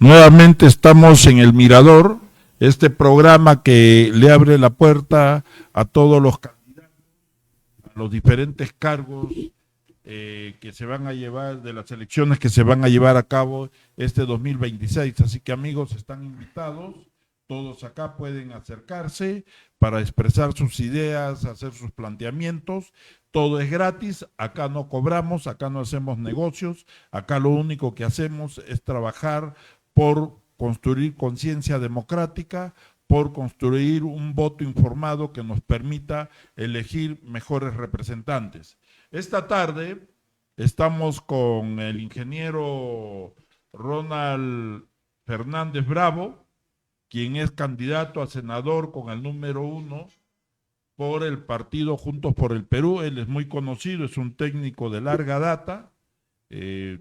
Nuevamente estamos en El Mirador, este programa que le abre la puerta a todos los candidatos, a los diferentes cargos que se van a llevar, de las elecciones que se van a llevar a cabo este 2026. Así que amigos, están invitados, todos acá pueden acercarse para expresar sus ideas, hacer sus planteamientos. Todo es gratis, acá no cobramos, acá no hacemos negocios, acá lo único que hacemos es trabajar por construir conciencia democrática, por construir un voto informado que nos permita elegir mejores representantes. Esta tarde estamos con el ingeniero Ronald Fernández Bravo, quien es candidato a senador con el número 1 por el partido Juntos por el Perú. Él es muy conocido, es un técnico de larga data,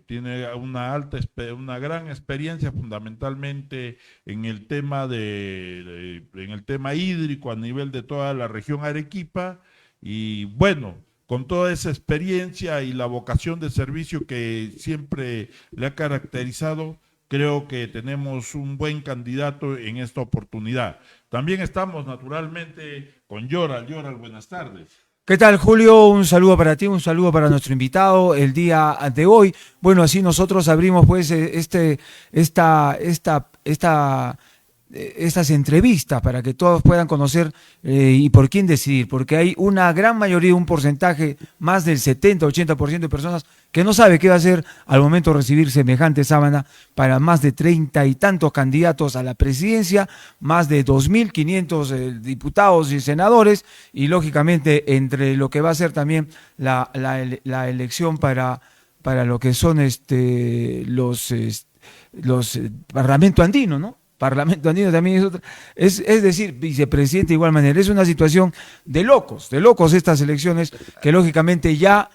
tiene una gran experiencia fundamentalmente en el tema en el tema hídrico a nivel de toda la región Arequipa, y bueno, con toda esa experiencia y la vocación de servicio que siempre le ha caracterizado, creo que tenemos un buen candidato en esta oportunidad. También estamos naturalmente con Yoral. Yoral, buenas tardes. ¿Qué tal, Julio? Un saludo para ti, un saludo para nuestro invitado el día de hoy. Bueno, así nosotros abrimos pues estas entrevistas para que todos puedan conocer y por quién decidir, porque hay una gran mayoría, un porcentaje, más del 70-80% de personas que no sabe qué va a hacer al momento de recibir semejante sábana para más de 30 y tantos candidatos a la presidencia, más de 2.500 diputados y senadores, y lógicamente entre lo que va a ser también la elección para lo que son los Parlamento Andino, ¿no? Parlamento Andino también es otra, es decir, vicepresidente de igual manera. Es una situación de locos estas elecciones, que lógicamente ya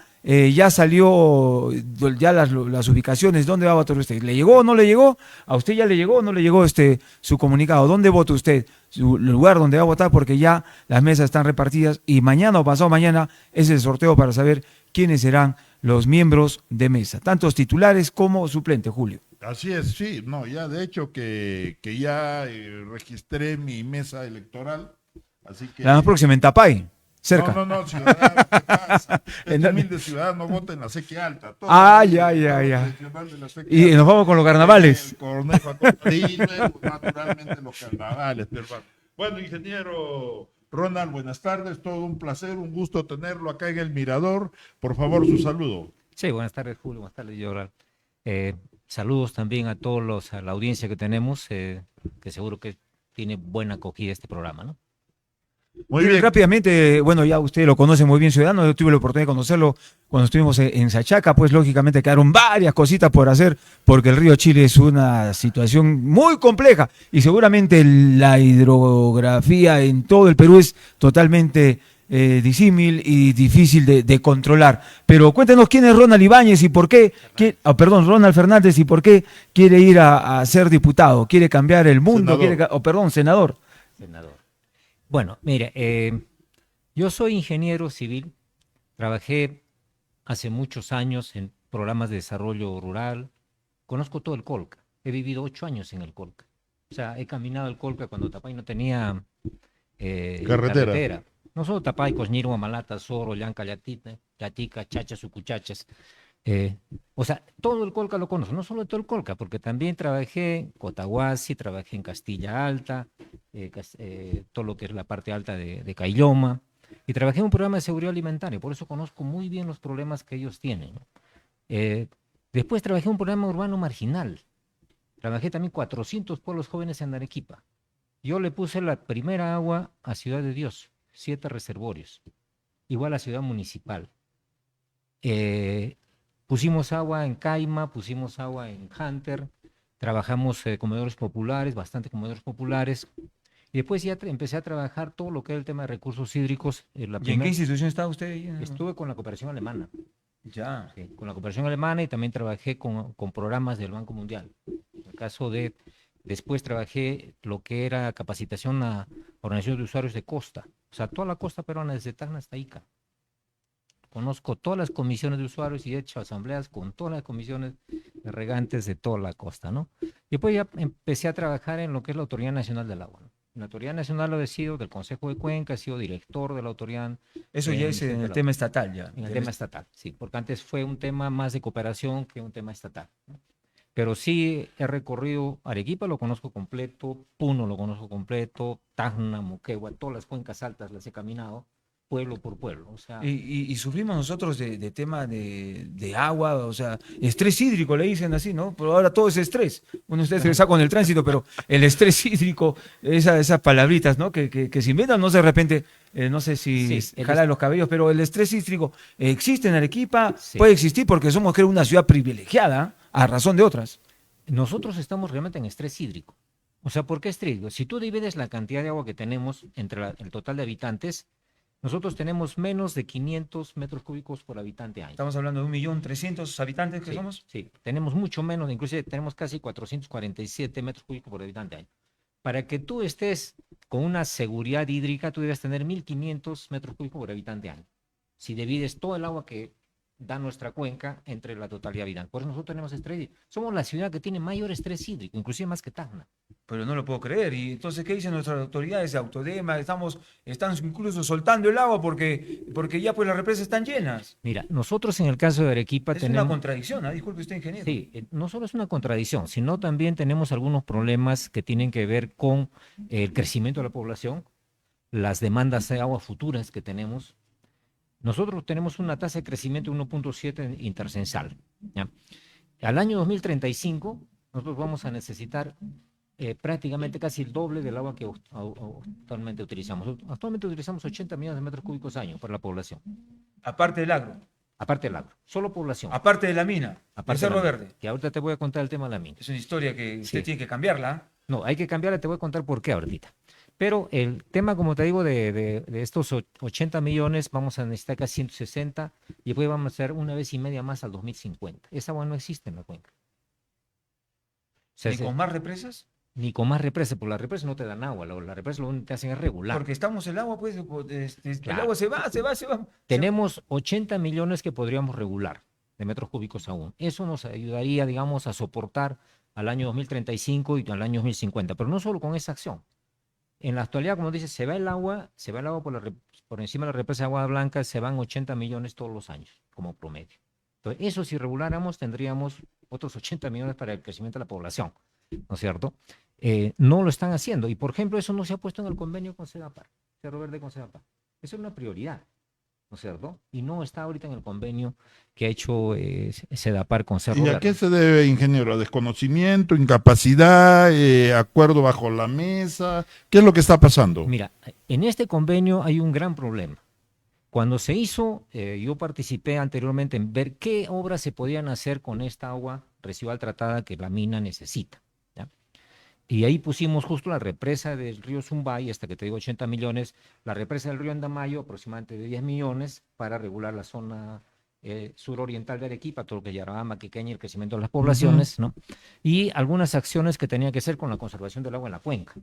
salió ya las ubicaciones. ¿Dónde va a votar usted? ¿Le llegó o no le llegó? ¿A usted ya le llegó o no le llegó su comunicado? ¿Dónde vota usted? Su lugar donde va a votar, porque ya las mesas están repartidas y mañana o pasado mañana es el sorteo para saber quiénes serán los miembros de mesa, tantos titulares como suplentes, Julio. Así es, sí, no, ya de hecho que ya registré mi mesa electoral, así que... La más próxima en Tapay, cerca. No, Ciudadanos, ¿qué pasa? Este humilde ciudadano vota en la Sequía Alta. Ya. Y nos vamos con los carnavales. El Cornejo, y luego, naturalmente, los carnavales, hermano. Bueno, ingeniero Ronald, buenas tardes, todo un placer, un gusto tenerlo acá en El Mirador. Por favor, su saludo. Sí, buenas tardes, Julio, buenas tardes, Yoral. Saludos también a a la audiencia que tenemos, que seguro que tiene buena acogida este programa, ¿no? Muy bien. Rápidamente, bueno, ya usted lo conoce muy bien, ciudadano. Yo tuve la oportunidad de conocerlo cuando estuvimos en Sachaca. Pues lógicamente quedaron varias cositas por hacer, porque el río Chile es una situación muy compleja y seguramente la hidrografía en todo el Perú es totalmente disímil y difícil de controlar. Pero cuéntenos quién es Ronald Ibáñez y por qué, Ronald Fernández, y por qué quiere ir a ser diputado, quiere cambiar el mundo, senador. Senador. Bueno, mire, yo soy ingeniero civil, trabajé hace muchos años en programas de desarrollo rural, conozco todo el Colca, he vivido 8 años en el Colca, o sea, he caminado el Colca cuando Tapay no tenía carretera. No solo Tapay, Cosñirma, Malata, Soro, Llanca, Yatica, Chachas, Ucuchachas. O sea, todo el Colca lo conozco, no solo todo el Colca, porque también trabajé en Cotahuasi, trabajé en Castilla Alta, todo lo que es la parte alta de Caylloma, y trabajé en un programa de seguridad alimentaria, por eso conozco muy bien los problemas que ellos tienen. Después trabajé en un programa urbano marginal, trabajé también 400 pueblos jóvenes en Arequipa. Yo le puse la primera agua a Ciudad de Dios, 7 reservorios, igual a Ciudad Municipal. Pusimos agua en Caima, pusimos agua en Hunter, trabajamos comedores populares, bastante comedores populares, y después ya empecé a trabajar todo lo que era el tema de recursos hídricos. ¿Y en qué institución está usted? Estuve con la cooperación alemana. Ya. Sí, con la cooperación alemana, y también trabajé con programas del Banco Mundial. En el caso después trabajé lo que era capacitación a organizaciones de usuarios de costa, o sea, toda la costa peruana desde Tacna hasta Ica. Conozco todas las comisiones de usuarios y he hecho asambleas con todas las comisiones regantes de toda la costa, ¿no? Y después ya empecé a trabajar en lo que es la Autoridad Nacional del Agua, ¿no? La Autoridad Nacional lo he sido del Consejo de Cuenca, he sido director de la autoridad Eso ya es en el tema estatal, ya. en el tema estatal, sí, porque antes fue un tema más de cooperación que un tema estatal, ¿no? Pero sí he recorrido Arequipa, lo conozco completo, Puno lo conozco completo, Tacna, Moquegua, todas las cuencas altas las he caminado, pueblo por pueblo. O sea, Y sufrimos nosotros de tema de agua, o sea, estrés hídrico le dicen así, ¿no? Pero ahora todo es estrés. Bueno, usted se está con el tránsito, pero el estrés hídrico, esas palabritas, ¿no? Que se inventan, no sé, de repente, no sé si Sí, jala los cabellos, pero el estrés hídrico existe en Arequipa, Sí. puede existir porque somos, creo, una ciudad privilegiada, a razón de otras. nosotros estamos realmente en estrés hídrico. O sea, ¿por qué estrés hídrico? Si tú divides la cantidad de agua que tenemos entre el total de habitantes, nosotros tenemos menos de 500 metros cúbicos por habitante año. Estamos hablando de 1.300.000 habitantes que Sí, somos. sí, tenemos mucho menos, inclusive tenemos casi 447 metros cúbicos por habitante año. Para que tú estés con una seguridad hídrica, tú debes tener 1.500 metros cúbicos por habitante año. Si divides todo el agua que da nuestra cuenca entre la totalidad habitante. Por eso nosotros tenemos estrés hídrico. Somos la ciudad que tiene mayor estrés hídrico, inclusive más que Tacna. Pero no lo puedo creer. Y entonces, ¿qué dicen nuestras autoridades de Autodema? Están incluso soltando el agua porque ya pues las represas están llenas. Mira, nosotros en el caso de Arequipa Es una tenemos... contradicción, ¿ah? Disculpe usted, ingeniero. Sí, no solo es una contradicción, sino también tenemos algunos problemas que tienen que ver con el crecimiento de la población, las demandas de agua futuras que tenemos. Nosotros tenemos una tasa de crecimiento de 1.7 intercensal, ¿ya? Al año 2035, nosotros vamos a necesitar prácticamente casi el doble del agua que actualmente utilizamos. Actualmente utilizamos 80 millones de metros cúbicos año para la población, Aparte del agro, aparte del agro, solo población. aparte de la mina, Aparte el de la Cerro mina, Verde. que ahorita te voy a contar el tema de la mina. Es una historia que usted Sí. tiene que cambiarla, ¿ah? No, hay que cambiarla, te voy a contar por qué ahorita. Pero el tema, como te digo, de estos 80 millones, vamos a necesitar casi 160 y después vamos a hacer una vez y media más al 2050. Esa agua no existe en la cuenca. O sea, ¿Ni con más represas? ni con más represas, porque las represas no te dan agua, las represas lo único que te hacen es regular. Porque estamos el agua, pues, el Claro. agua se va. Tenemos 80 millones que podríamos regular de metros cúbicos aún. Eso nos ayudaría, digamos, a soportar al año 2035 y al año 2050, pero no solo con esa acción. En la actualidad, como dice, se va el agua por encima de la represa de Agua Blanca, se van 80 millones todos los años, como promedio. Entonces, eso si reguláramos, tendríamos otros 80 millones para el crecimiento de la población, ¿no es cierto? No lo están haciendo. Y, por ejemplo, eso no se ha puesto en el convenio con Sedapar, Cerro Verde con Sedapar. Eso es una prioridad, ¿no es cierto? Y no está ahorita en el convenio que ha hecho Sedapar con Cerro ¿Y a Verde. qué se debe, ingeniero? ¿A desconocimiento, incapacidad, acuerdo bajo la mesa? ¿Qué es lo que está pasando? Mira, en este convenio hay un gran problema. Cuando se hizo, yo participé anteriormente en ver qué obras se podían hacer con esta agua residual tratada que la mina necesita, ¿ya? Y ahí pusimos justo la represa del río Zumbay, hasta que te digo 80 millones, la represa del río Andamayo, aproximadamente de 10 millones, para regular la zona suroriental de Arequipa, todo lo que es Yarabamba, Quiqueña, el crecimiento de las poblaciones, ¿no? Y algunas acciones que tenían que hacer con la conservación del agua en la cuenca.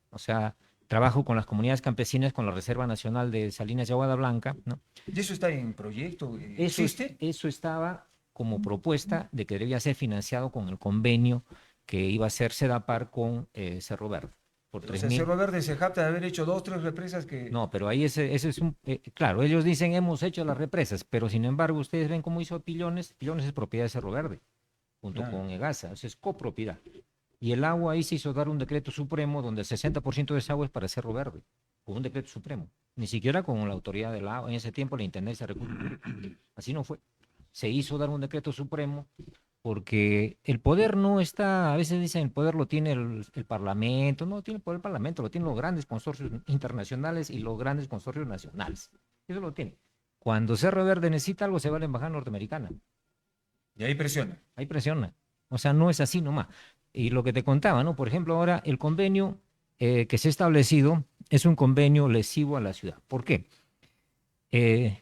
O sea, trabajo con las comunidades campesinas, con la Reserva Nacional de Salinas y Aguada Blanca, ¿no? ¿Y eso está en proyecto? Eso, ¿Existe? eso estaba como propuesta de que debía ser financiado con el convenio que iba a hacer Sedapar con Cerro Verde. Por O sea, 3.000. Cerro Verde se jacta de haber hecho 2, 3 represas que... No, pero ahí ese es un... claro, ellos dicen hemos hecho las represas, pero sin embargo ustedes ven cómo hizo Pillones. Pillones es propiedad de Cerro Verde, junto Claro. con Egasa, eso es copropiedad. Y el agua ahí se hizo dar un decreto supremo donde el 60% de esa agua es para Cerro Verde, con un decreto supremo. Ni siquiera con la autoridad del agua, en ese tiempo la Intendencia de Recursos Hídricos. Así no fue. Se hizo dar un decreto supremo porque el poder no está, a veces dicen el poder lo tiene el Parlamento, no tiene el poder el Parlamento, lo tienen los grandes consorcios internacionales y los grandes consorcios nacionales. Eso lo tiene. Cuando Cerro Verde necesita algo, se va a la embajada norteamericana. Y ahí presiona. Ahí presiona. O sea, no es así nomás. Y lo que te contaba, ¿no? Por ejemplo, ahora el convenio que se ha establecido es un convenio lesivo a la ciudad. ¿Por qué?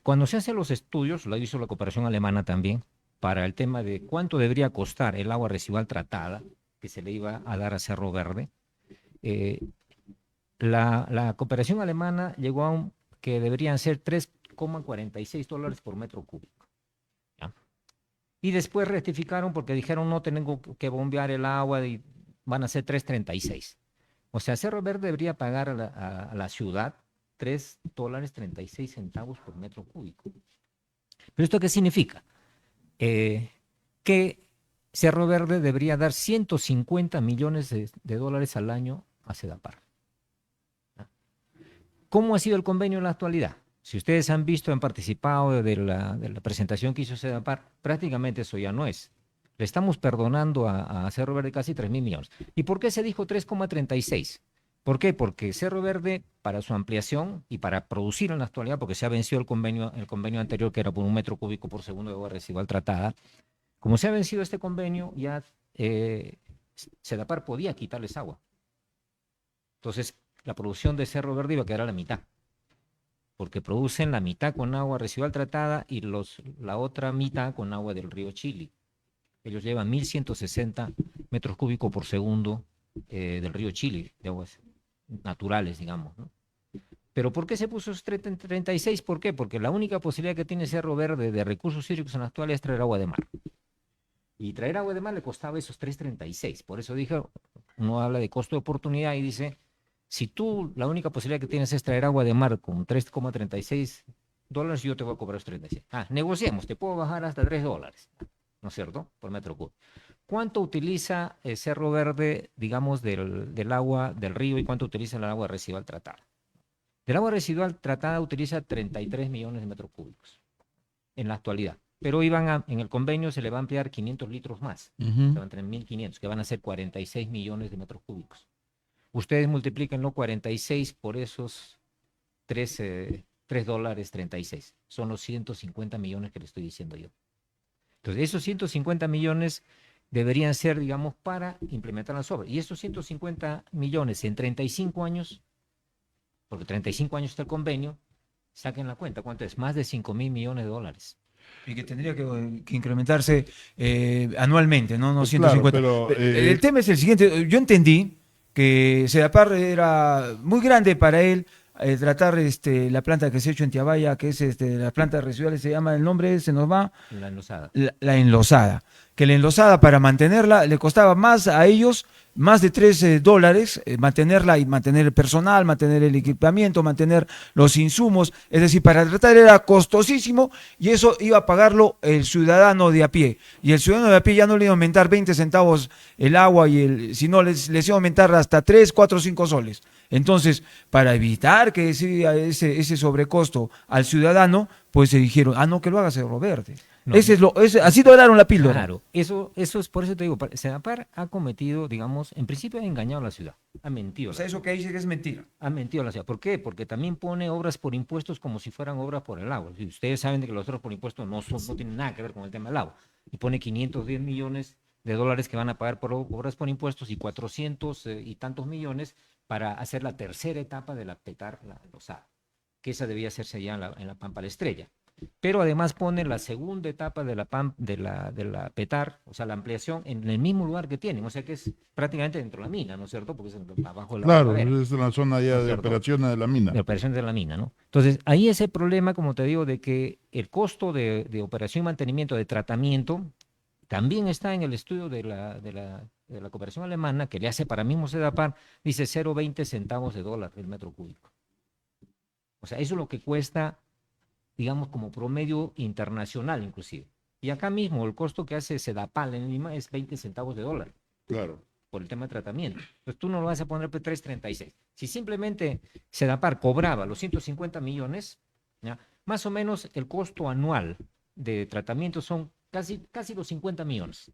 Cuando se hacen los estudios, lo hizo la cooperación alemana también, para el tema de cuánto debería costar el agua residual tratada que se le iba a dar a Cerro Verde, la cooperación alemana llegó a que deberían ser $3,46 por metro cúbico. ¿Ya? Y después rectificaron porque dijeron no tengo que bombear el agua y van a ser 3.36. O sea, Cerro Verde debería pagar a la ciudad $3.36 por metro cúbico. ¿Pero esto qué significa? Que Cerro Verde debería dar 150 millones de dólares al año a Sedapar. ¿Cómo ha sido el convenio en la actualidad? Si ustedes han visto, han participado de la presentación que hizo Sedapar, prácticamente eso ya no es. Le estamos perdonando a Cerro Verde casi 3.000 millones. ¿Y por qué se dijo 3,36? ¿Por qué? Porque Cerro Verde, para su ampliación y para producir en la actualidad, porque se ha vencido el convenio anterior que era por 1 metro cúbico por segundo de agua residual tratada, como se ha vencido este convenio, ya Sedapar podía quitarles agua. Entonces, la producción de Cerro Verde iba a quedar a la mitad, porque producen la mitad con agua residual tratada y la otra mitad con agua del río Chili. Ellos llevan 1.160 metros cúbicos por segundo del río Chili, de aguas naturales, digamos, ¿no? Pero ¿por qué se puso esos 36? ¿Por qué? Porque la única posibilidad que tiene Cerro Verde de recursos hídricos en la actualidad es traer agua de mar. Y traer agua de mar le costaba esos 3.36. Por eso dije, uno habla de costo de oportunidad y dice, si tú la única posibilidad que tienes es traer agua de mar con $3,36, yo te voy a cobrar los 36. Negociemos, te puedo bajar hasta $3, ¿no es cierto? Por metro cúbico. ¿Cuánto utiliza Cerro Verde, digamos, del agua del río y cuánto utiliza el agua residual tratada? Del agua residual tratada utiliza 33 millones de metros cúbicos en la actualidad. Pero en el convenio se le va a ampliar 500 litros más. Se van a tener 1.500, que van a ser 46 millones de metros cúbicos. Ustedes multiplíquenlo 46 por esos $3.36. Son los 150 millones que le estoy diciendo yo. Entonces, esos 150 millones deberían ser, digamos, para implementar las obras. Y esos 150 millones en 35 años, porque 35 años está el convenio, saquen la cuenta, ¿cuánto es? Más de 5.000 millones de dólares. Y que tendría que incrementarse anualmente, ¿no? No Pues claro, 150. pero, el tema es el siguiente. Yo entendí que Sedapar era muy grande para él tratar la planta que se ha hecho en Tiabaya, que es la planta de residuales, se llama, el nombre se nos va. La enlosada. La enlosada. Que la enlosada para mantenerla le costaba más a ellos, más de $3 mantenerla y mantener el personal, mantener el equipamiento, mantener los insumos. Es decir, para tratar era costosísimo y eso iba a pagarlo el ciudadano de a pie. Y el ciudadano de a pie ya no le iba a aumentar 20 centavos el agua, sino les iba a aumentar hasta 3, 4, 5 soles. Entonces, para evitar que ese sobrecosto al ciudadano, pues se dijeron, no, que lo haga Cerro Verde. No, Así doraron la píldora. Claro, eso es por eso te digo, Sedapar ha cometido, digamos, en principio ha engañado a la ciudad, ha mentido. O sea, eso que dice que es mentira. Ha mentido a la ciudad. ¿Por qué? Porque también pone obras por impuestos como si fueran obras por el agua. Y ustedes saben de que los obras por impuestos no tienen nada que ver con el tema del agua. Y pone 510 millones de dólares que van a pagar por obras por impuestos y 400 y tantos millones para hacer la tercera etapa de la PETAR, la enlosada, que esa debía hacerse ya en la Pampa La Estrella. Pero además pone la segunda etapa de la PETAR, o sea, la ampliación en el mismo lugar que tienen, o sea que es prácticamente dentro de la mina, ¿no es cierto? Porque es abajo de la claro, ladera, es la zona ya ¿no es de cierto? operaciones de la mina. De operaciones de la mina, ¿no? Entonces, ahí ese problema, como te digo, de que el costo de operación y mantenimiento de tratamiento también está en el estudio de la cooperación alemana, que le hace para mismo Sedapar, dice 0,20 centavos de dólar el metro cúbico. O sea, eso es lo que cuesta, digamos, como promedio internacional inclusive. Y acá mismo el costo que hace Sedapal en Lima es 20 centavos de dólar. Claro. Por el tema de tratamiento. Entonces tú no lo vas a poner por 3.36. Si simplemente Sedapar cobraba los 150 millones, ¿ya? Más o menos el costo anual de tratamiento son casi los 50 millones.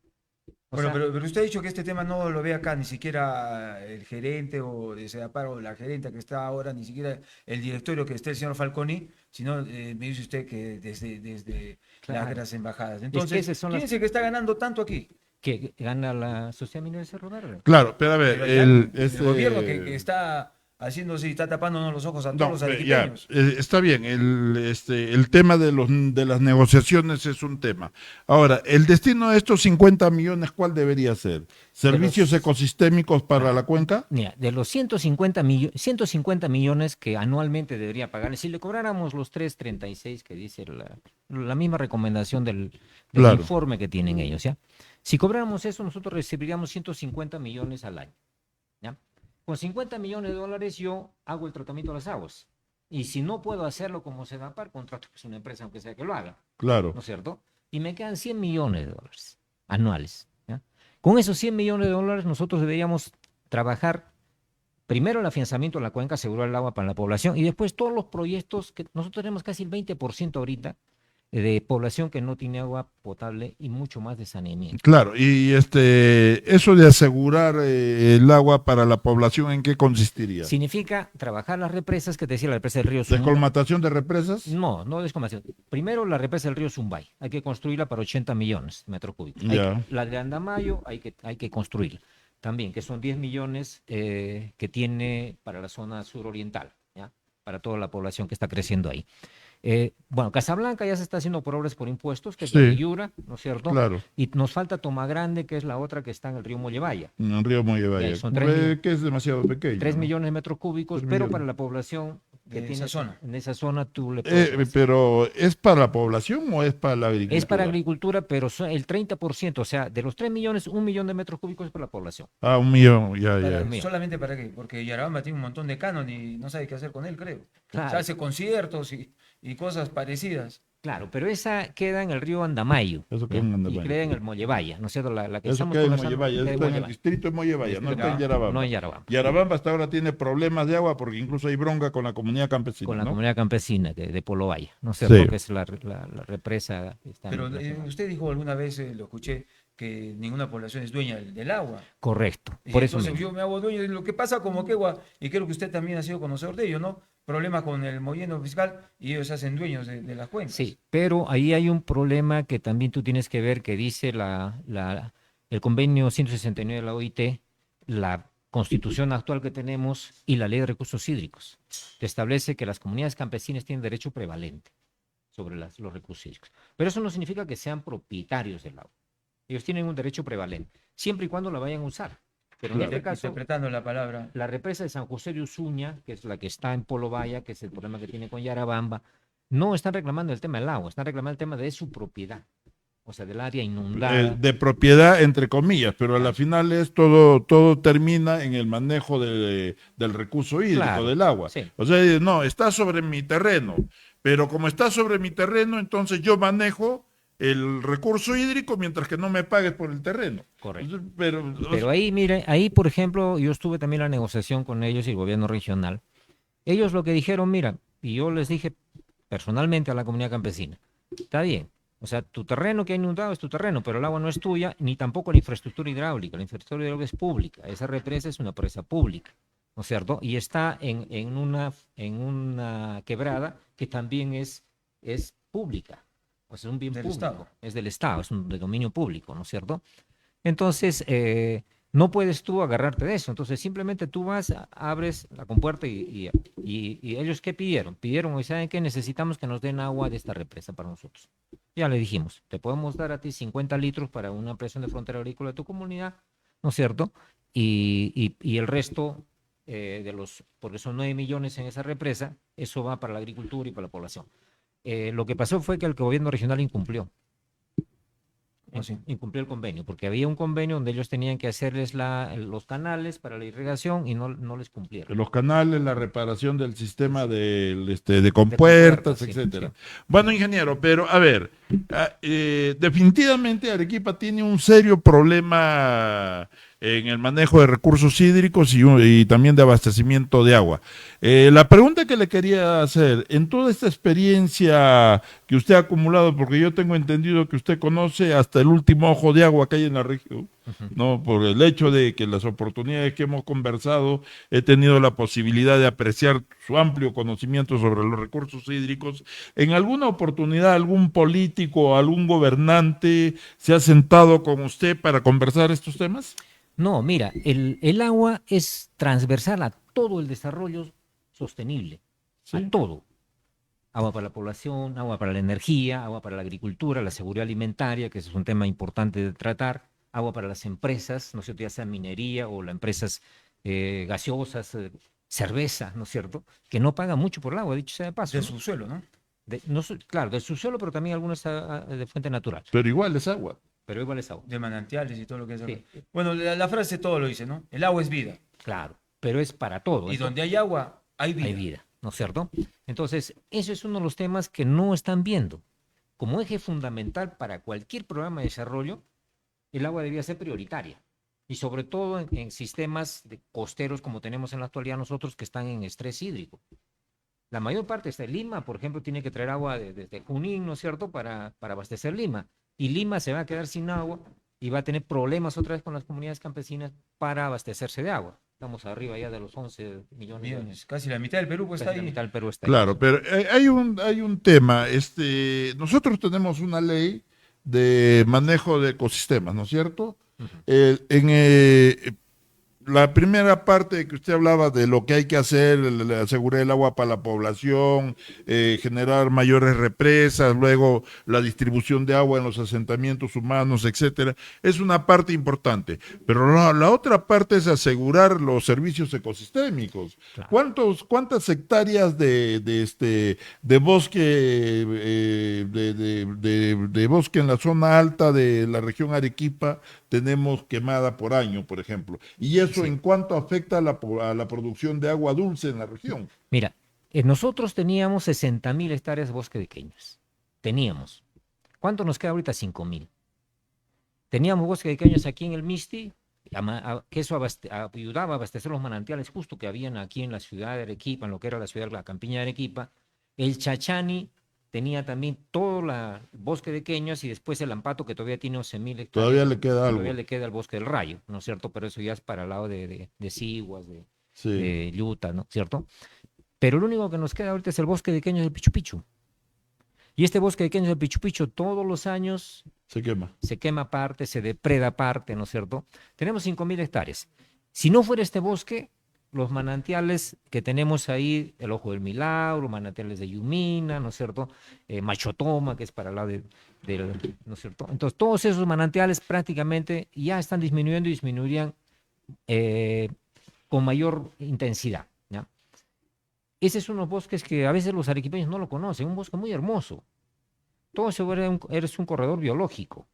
Bueno, pero usted ha dicho que este tema no lo ve acá, ni siquiera el gerente o de Sedapar o la gerente que está ahora, ni siquiera el directorio que está el señor Falconi, sino me dice usted que desde Claro. las embajadas. Es Entonces, que esas son ¿quién es el que está ganando tanto aquí? que gana la Sociedad Minera de Cerro Verde. Claro, pero a ver, Pero ya el gobierno que está haciéndose y está tapándonos los ojos a todos No, los ya, arequipeños. está bien, el tema de las negociaciones es un tema. Ahora, el destino de estos 50 millones, ¿cuál debería ser? ¿Servicios ecosistémicos para la cuenca? Mira, de los 150 millones que anualmente debería pagar, si le cobráramos los 3.36 que dice la misma recomendación del Claro. informe que tienen ellos, ¿ya? Si cobráramos eso, nosotros recibiríamos 150 millones al año, ¿ya? Con 50 millones de dólares yo hago el tratamiento de las aguas. Y si no puedo hacerlo como SEDAPAR, contrato pues una empresa, aunque sea que lo haga, Claro. ¿no es cierto? Y me quedan 100 millones de dólares anuales, ¿ya? Con esos 100 millones de dólares nosotros deberíamos trabajar primero el afianzamiento de la cuenca, asegurar el agua para la población y después todos los proyectos que nosotros tenemos casi el 20% ahorita de población que no tiene agua potable y mucho más de saneamiento. Claro, y eso de asegurar el agua para la población, ¿en qué consistiría? Significa trabajar las represas que te decía la represa del río Zumbay. ¿Descolmatación de represas? No descolmatación. Primero la represa del río Zumbay. Hay que construirla para 80 millones de metros cúbicos. Ya. La de Andamayo hay que construirla también, que son 10 millones que tiene para la zona suroriental, ¿ya? Para toda la población que está creciendo ahí. Bueno, Casablanca ya se está haciendo por obras por impuestos, que es Sí. la de Yura, ¿no es cierto? Claro. Y nos falta Tomagrande, que es la otra que está en el río Mollevaya. En el río Mollevaya. Ya, son 3 Que es demasiado pequeño. 3 ¿no? millones de metros cúbicos, 3 pero millones. para la población que De tiene esa zona. en esa zona tú le puedes... Pero ¿es para la población o es para la agricultura? Es para agricultura, pero el 30%, o sea, de los 3 millones, 1 millón de metros cúbicos es para la población. Ah, 1 millón, ya, Para- ya. ¿Solamente para qué? Porque Yarabamba tiene un montón de canon y no sabe qué hacer con él, creo. Claro. O sea, hace conciertos y cosas parecidas. Claro, pero esa queda en el río Andamayo. Eso queda ¿ya? en Andamayo. Y queda en el Mollevaya, ¿no es cierto? La que Eso estamos queda en conversando Mollevaya, queda en está en el Mollevaya. distrito de Mollevaya, no está en Yarabamba. No en Yarabamba. Yarabamba hasta ahora tiene problemas de agua porque incluso hay bronca con la comunidad campesina, Con la ¿no? comunidad campesina de Polo Valle, ¿no es cierto? Sí. Que es la represa. Que está en Pero la zona. usted dijo alguna vez, lo escuché, que ninguna población es dueña del agua. Correcto, Y por eso entonces mismo. yo me hago dueño de lo que pasa como Quegua, y creo que usted también ha sido conocedor de ello, ¿no? Problemas con el molleno fiscal y ellos se hacen dueños de las cuencas. Sí, pero ahí hay un problema que también tú tienes que ver que dice el convenio 169 de la OIT, la constitución actual que tenemos y la ley de recursos hídricos, que establece que las comunidades campesinas tienen derecho prevalente sobre los recursos hídricos. Pero eso no significa que sean propietarios del agua. Ellos tienen un derecho prevalente, siempre y cuando la vayan a usar. Pero en este caso, Interpretando la palabra. la represa de San José de Usuña, que es la que está en Polo Vaya, que es el problema que tiene con Yarabamba, no están reclamando el tema del agua, están reclamando el tema de su propiedad, o sea, del área inundada. De propiedad, entre comillas, pero a la final es todo termina en el manejo del recurso hídrico, Claro, del agua. sí. O sea, no, está sobre mi terreno, pero como está sobre mi terreno, entonces yo manejo el recurso hídrico mientras que no me pagues por el terreno. Correcto. Pero, Pero ahí, mire, ahí, por ejemplo, yo estuve también en la negociación con ellos y el gobierno regional. Ellos lo que dijeron, mira, y yo les dije personalmente a la comunidad campesina, está bien, o sea, tu terreno que ha inundado es tu terreno, pero el agua no es tuya, ni tampoco la infraestructura hidráulica. La infraestructura hidráulica es pública, esa represa es una presa pública, ¿no es cierto? Y está en una quebrada que también es pública, o sea, es un bien Del público, Estado. es del Estado, es un de dominio público, ¿no es cierto? Entonces, no puedes tú agarrarte de eso. Entonces, simplemente tú vas, abres la compuerta y ellos, ¿qué pidieron? Pidieron, ¿y saben qué? Necesitamos que nos den agua de esta represa para nosotros. Ya le dijimos, te podemos dar a ti 50 litros para una ampliación de frontera agrícola de tu comunidad, ¿no es cierto? Y el resto porque son 9 millones en esa represa, eso va para la agricultura y para la población. Lo que pasó fue que el gobierno regional incumplió. Incumplió el convenio, porque había un convenio donde ellos tenían que hacerles los canales para la irrigación y no les cumplieron. los canales, la reparación del sistema de compuertas, sí, etcétera. sí. Bueno, ingeniero, pero a ver, definitivamente Arequipa tiene un serio problema en el manejo de recursos hídricos y también de abastecimiento de agua. La pregunta que le quería hacer, en toda esta experiencia que usted ha acumulado, porque yo tengo entendido que usted conoce hasta el último ojo de agua que hay en la región, ¿no? Por el hecho de que las oportunidades que hemos conversado, he tenido la posibilidad de apreciar su amplio conocimiento sobre los recursos hídricos. ¿En alguna oportunidad algún político o algún gobernante se ha sentado con usted para conversar estos temas? No, mira, el agua es transversal todo el desarrollo sostenible, Sí. a todo. Agua para la población, agua para la energía, agua para la agricultura, la seguridad alimentaria, que ese es un tema importante de tratar, agua para las empresas, ¿no es cierto?, ya sea minería o las empresas gaseosas, cerveza, ¿no es cierto?, que no pagan mucho por el agua, dicho sea de paso. De ¿no? subsuelo, ¿no? Claro, de subsuelo, pero también algunas de fuente natural, Pero igual es agua. pero igual es agua. De manantiales y todo lo que es agua. Sí, Bueno, la frase todo lo dice, ¿no? El agua es vida. claro, pero es para todo. Y Esto- donde hay agua, hay vida. hay vida, ¿no es cierto? Entonces, eso es uno de los temas que no están viendo. Como eje fundamental para cualquier programa de desarrollo, el agua debería ser prioritaria. Y sobre todo en sistemas costeros como tenemos en la actualidad nosotros que están en estrés hídrico. La mayor parte está en Lima, por ejemplo, tiene que traer agua desde Junín, ¿no es cierto?, para abastecer Lima. Y Lima se va a quedar sin agua y va a tener problemas otra vez con las comunidades campesinas para abastecerse de agua. Estamos arriba ya de los 11 millones de Millones. Casi la mitad del Perú pues, casi está la ahí. mitad del Perú está Claro, ahí. pero hay un tema. Nosotros tenemos una ley de manejo de ecosistemas, ¿no es cierto? Ujú. La primera parte que usted hablaba de lo que hay que hacer, asegurar el agua para la población, generar mayores represas, luego la distribución de agua en los asentamientos humanos, etcétera, es una parte importante. Pero la otra parte es asegurar los servicios ecosistémicos. Claro. ¿Cuántas hectáreas de bosque de bosque en la zona alta de la región Arequipa tenemos quemada por año, por ejemplo? Y eso Sí. en cuánto afecta a la producción de agua dulce en la región. Mira, nosotros teníamos 60.000 hectáreas de bosque de queños. Teníamos. ¿Cuánto nos queda ahorita? 5.000. Teníamos bosque de queños aquí en el Misti, que eso ayudaba a abastecer los manantiales justo que habían aquí en la ciudad de Arequipa, en lo que era la ciudad de la campiña de Arequipa. El Chachani tenía también todo el bosque de queños y después el Ampato, que todavía tiene 11.000 hectáreas. Todavía le queda algo. Todavía le queda el bosque del Rayo, ¿no es cierto? Pero eso ya es para el lado de Siguas, Sí. de Yuta, ¿no es cierto? Pero lo único que nos queda ahorita es el bosque de queños del Pichu Pichu. Y este bosque de queños del Pichu Pichu todos los años Se quema. se quema parte, se depreda parte, ¿no es cierto? Tenemos 5.000 hectáreas. Si no fuera este bosque, los manantiales que tenemos ahí, el Ojo del Milagro, manantiales de Yumina, ¿no es cierto? Machotoma, que es para el lado ¿no es cierto? Entonces, todos esos manantiales prácticamente ya están disminuyendo y disminuirían con mayor intensidad, ¿ya? Ese es unos bosques que a veces los arequipeños no lo conocen, un bosque muy hermoso. Todo eso eres un corredor biológico.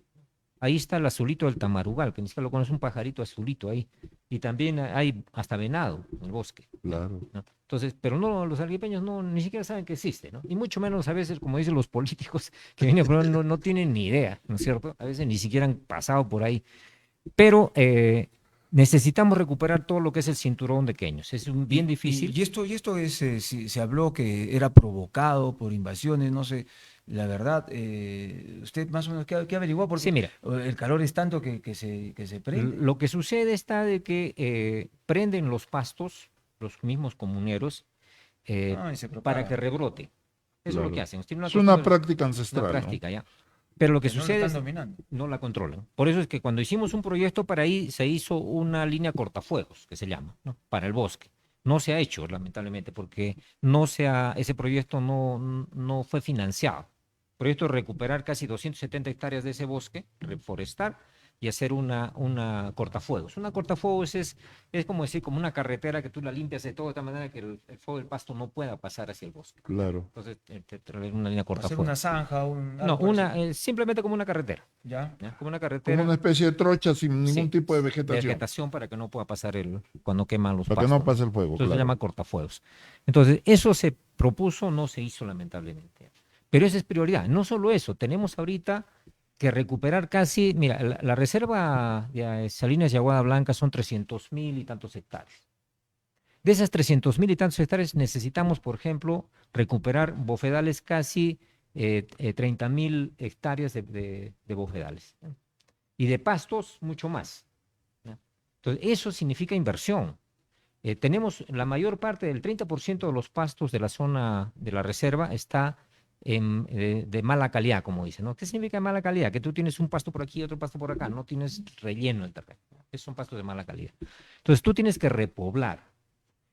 Ahí está el azulito del tamarugal, que ni siquiera lo conoce, un pajarito azulito ahí. Y también hay hasta venado en el bosque. Claro. ¿No? Entonces, pero no, los arequipeños no, ni siquiera saben que existe, ¿no? Y mucho menos a veces, como dicen los políticos que vienen a Colombia, no tienen ni idea, ¿no es cierto? A veces ni siquiera han pasado por ahí. Pero necesitamos recuperar todo lo que es el cinturón de queños. Es bien difícil. Y esto es, se habló que era provocado por invasiones, no sé. La verdad, usted más o menos, ¿qué averiguó? Porque Sí, mira. el calor es tanto que se prende. Lo que sucede está de que prenden los pastos, los mismos comuneros, Y se para propaga. que rebrote. Eso es Claro. lo que hacen. Tienen Es una costumbre- práctica ancestral, una ¿no? práctica, ya. Pero lo que Que no lo sucede están es dominando. no la controlan. Por eso es que cuando hicimos un proyecto para ahí, se hizo una línea cortafuegos, que se llama, ¿no? Para el bosque. No se ha hecho, lamentablemente, porque ese proyecto no fue financiado. El proyecto es recuperar casi 270 hectáreas de ese bosque, reforestar y hacer una cortafuegos. Una cortafuegos es como decir, como una carretera que tú la limpias de toda manera que el fuego del pasto no pueda pasar hacia el bosque. Claro. Entonces, traer una línea Hacer cortafuegos. una zanja, No, simplemente como una carretera. ¿Ya? ¿Ya? Como una Como carretera una especie de trocha sin ningún Sí, tipo de vegetación. para que no pueda pasar cuando queman los Para que pastos. no pase el fuego, Entonces se claro. llama cortafuegos. Entonces, eso se propuso, no se hizo lamentablemente. Pero esa es prioridad. No solo eso, tenemos ahorita que recuperar casi, mira, la reserva de Salinas y Aguada Blanca son 300.000 y tantos hectáreas. De esas 300.000 y tantos hectáreas necesitamos, por ejemplo, recuperar bofedales casi 30.000 hectáreas de bofedales. ¿No? Y de pastos, mucho más. ¿No? Entonces, eso significa inversión. Tenemos la mayor parte del 30% de los pastos de la zona de la reserva está de mala calidad, como dicen, ¿no? ¿Qué significa mala calidad? Que tú tienes un pasto por aquí y otro pasto por acá, no tienes relleno el terreno. Esos son pastos de mala calidad. Entonces, tú tienes que repoblar.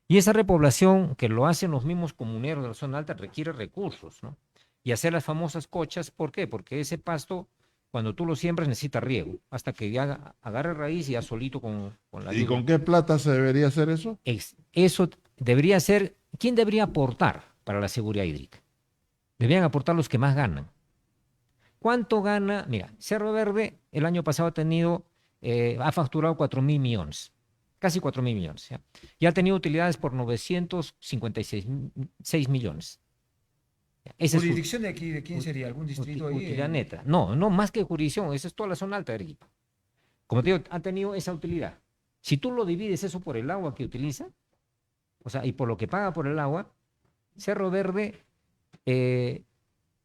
Y esa repoblación que lo hacen los mismos comuneros de la zona alta requiere recursos, ¿no? Y hacer las famosas cochas, ¿por qué? Porque ese pasto, cuando tú lo siembras, necesita riego, hasta que ya agarre raíz y ya solito con la ¿Y lluvia. con qué plata se debería hacer eso? Eso debería ser, ¿quién debería aportar para la seguridad hídrica? Deberían aportar los que más ganan. ¿Cuánto gana? Mira, Cerro Verde el año pasado ha facturado 4.000 millones, casi 4.000 millones, ¿ya? Y ha tenido utilidades por 956 millones. Esa es su ¿Jurisdicción de aquí, de quién sería? ¿Algún distrito ahí? utilidad neta. No, no más que jurisdicción, esa es toda la zona alta de Arequipa. Como te digo, ha tenido esa utilidad. Si tú lo divides eso por el agua que utiliza, o sea, y por lo que paga por el agua, Cerro Verde,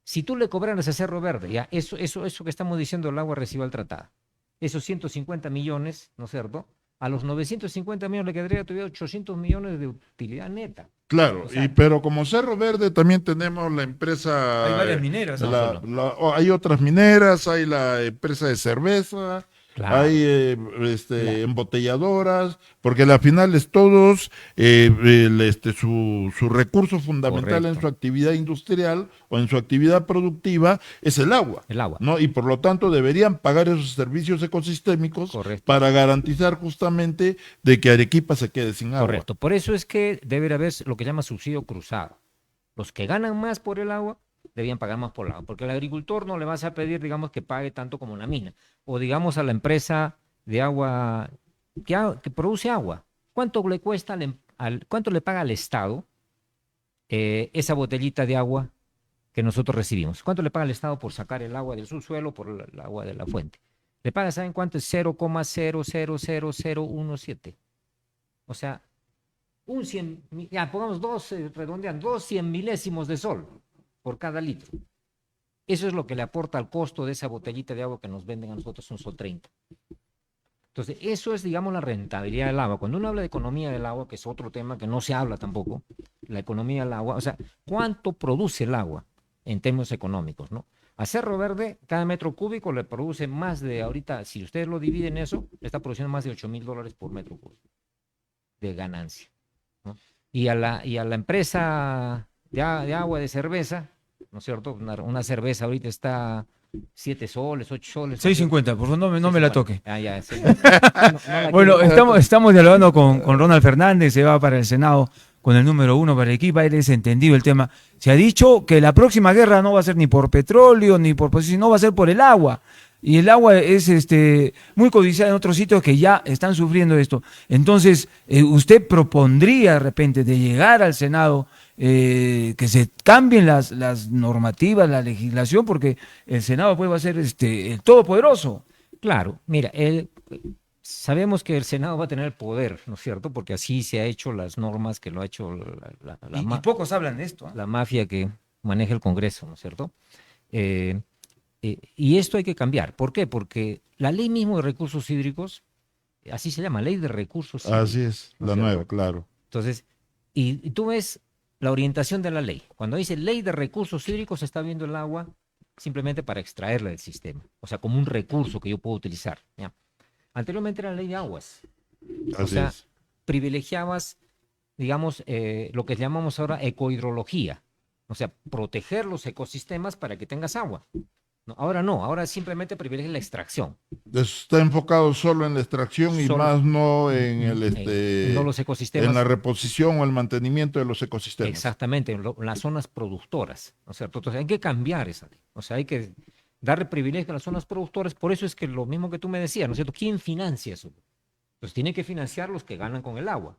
si tú le cobraras a Cerro Verde, ya, eso que estamos diciendo, el agua residual tratada, esos 150 millones, ¿no es cierto? A los 950 millones le quedaría todavía 800 millones de utilidad neta. Claro, O sea, pero como Cerro Verde también tenemos la empresa... Hay varias mineras, ¿no? hay otras mineras, hay la empresa de cerveza, Claro. hay Claro. embotelladoras, porque al final es todos, su recurso fundamental en Correcto. su actividad industrial o en su actividad productiva es el agua. El agua. ¿No? Y por lo tanto deberían pagar esos servicios ecosistémicos Correcto. para garantizar justamente de que Arequipa se quede sin agua. Correcto. Por eso es que debe haber lo que llama subsidio cruzado. Los que ganan más por el agua debían pagar más por el agua, porque al agricultor no le vas a pedir, digamos, que pague tanto como una mina, o digamos a la empresa de agua que produce agua. ¿Cuánto le cuesta cuánto le paga al Estado esa botellita de agua que nosotros recibimos? ¿Cuánto le paga al Estado por sacar el agua del subsuelo por el agua de la fuente? Le paga, ¿saben cuánto? Es 0,000017. O sea, ya pongamos redondeando, 2 milésimos de sol por cada litro. Eso es lo que le aporta al costo de esa botellita de agua que nos venden a nosotros un sol 30. Entonces, eso es, digamos, la rentabilidad del agua. Cuando uno habla de economía del agua, que es otro tema que no se habla tampoco, la economía del agua, o sea, ¿cuánto produce el agua en términos económicos, no? A Cerro Verde, cada metro cúbico le produce más de, ahorita, si ustedes lo dividen eso, le está produciendo más de $8.000 por metro cúbico de ganancia, ¿no? Y a la empresa de agua, de cerveza, ¿no es cierto? Una cerveza ahorita está 7 soles, 8 soles. 6.50, por favor, no me la toque. Ah, ya, sí. Bueno, estamos dialogando con Ronald Fernández, se va para el Senado con el número 1 para Arequipa, él es entendido el tema. Se ha dicho que la próxima guerra no va a ser ni por petróleo, ni por posición, no va a ser por el agua. Y el agua es muy codiciada en otros sitios que ya están sufriendo esto. Entonces, usted propondría de repente de llegar al Senado que se cambien las normativas, la legislación, porque el Senado pues va a ser el todopoderoso. Claro, mira, sabemos que el Senado va a tener el poder, ¿no es cierto? Porque así se ha hecho las normas que lo ha hecho Y pocos hablan de esto. la mafia que maneja el Congreso, ¿no es cierto? Y esto hay que cambiar. ¿Por qué? Porque la ley mismo de recursos hídricos, así se llama, ley de recursos hídricos. Así es, ¿no la es cierto? nueva, claro. Entonces, y tú ves la orientación de la ley. Cuando dice ley de recursos hídricos, se está viendo el agua simplemente para extraerla del sistema. O sea, como un recurso que yo puedo utilizar, ¿ya? Anteriormente era la ley de aguas. O Así sea, es. privilegiabas, digamos, lo que llamamos ahora ecohidrología. O sea, proteger los ecosistemas para que tengas agua. No, ahora no, ahora simplemente privilegia la extracción. Está enfocado solo en la extracción y Solo- más no en no los ecosistemas. en la reposición o el mantenimiento de los ecosistemas. Exactamente, las zonas productoras, ¿no es cierto? Entonces hay que cambiar esa ley. O sea, hay que darle privilegio a las zonas productoras. Por eso es que lo mismo que tú me decías, ¿no es cierto? ¿Quién financia eso? Pues tiene que financiar los que ganan con el agua,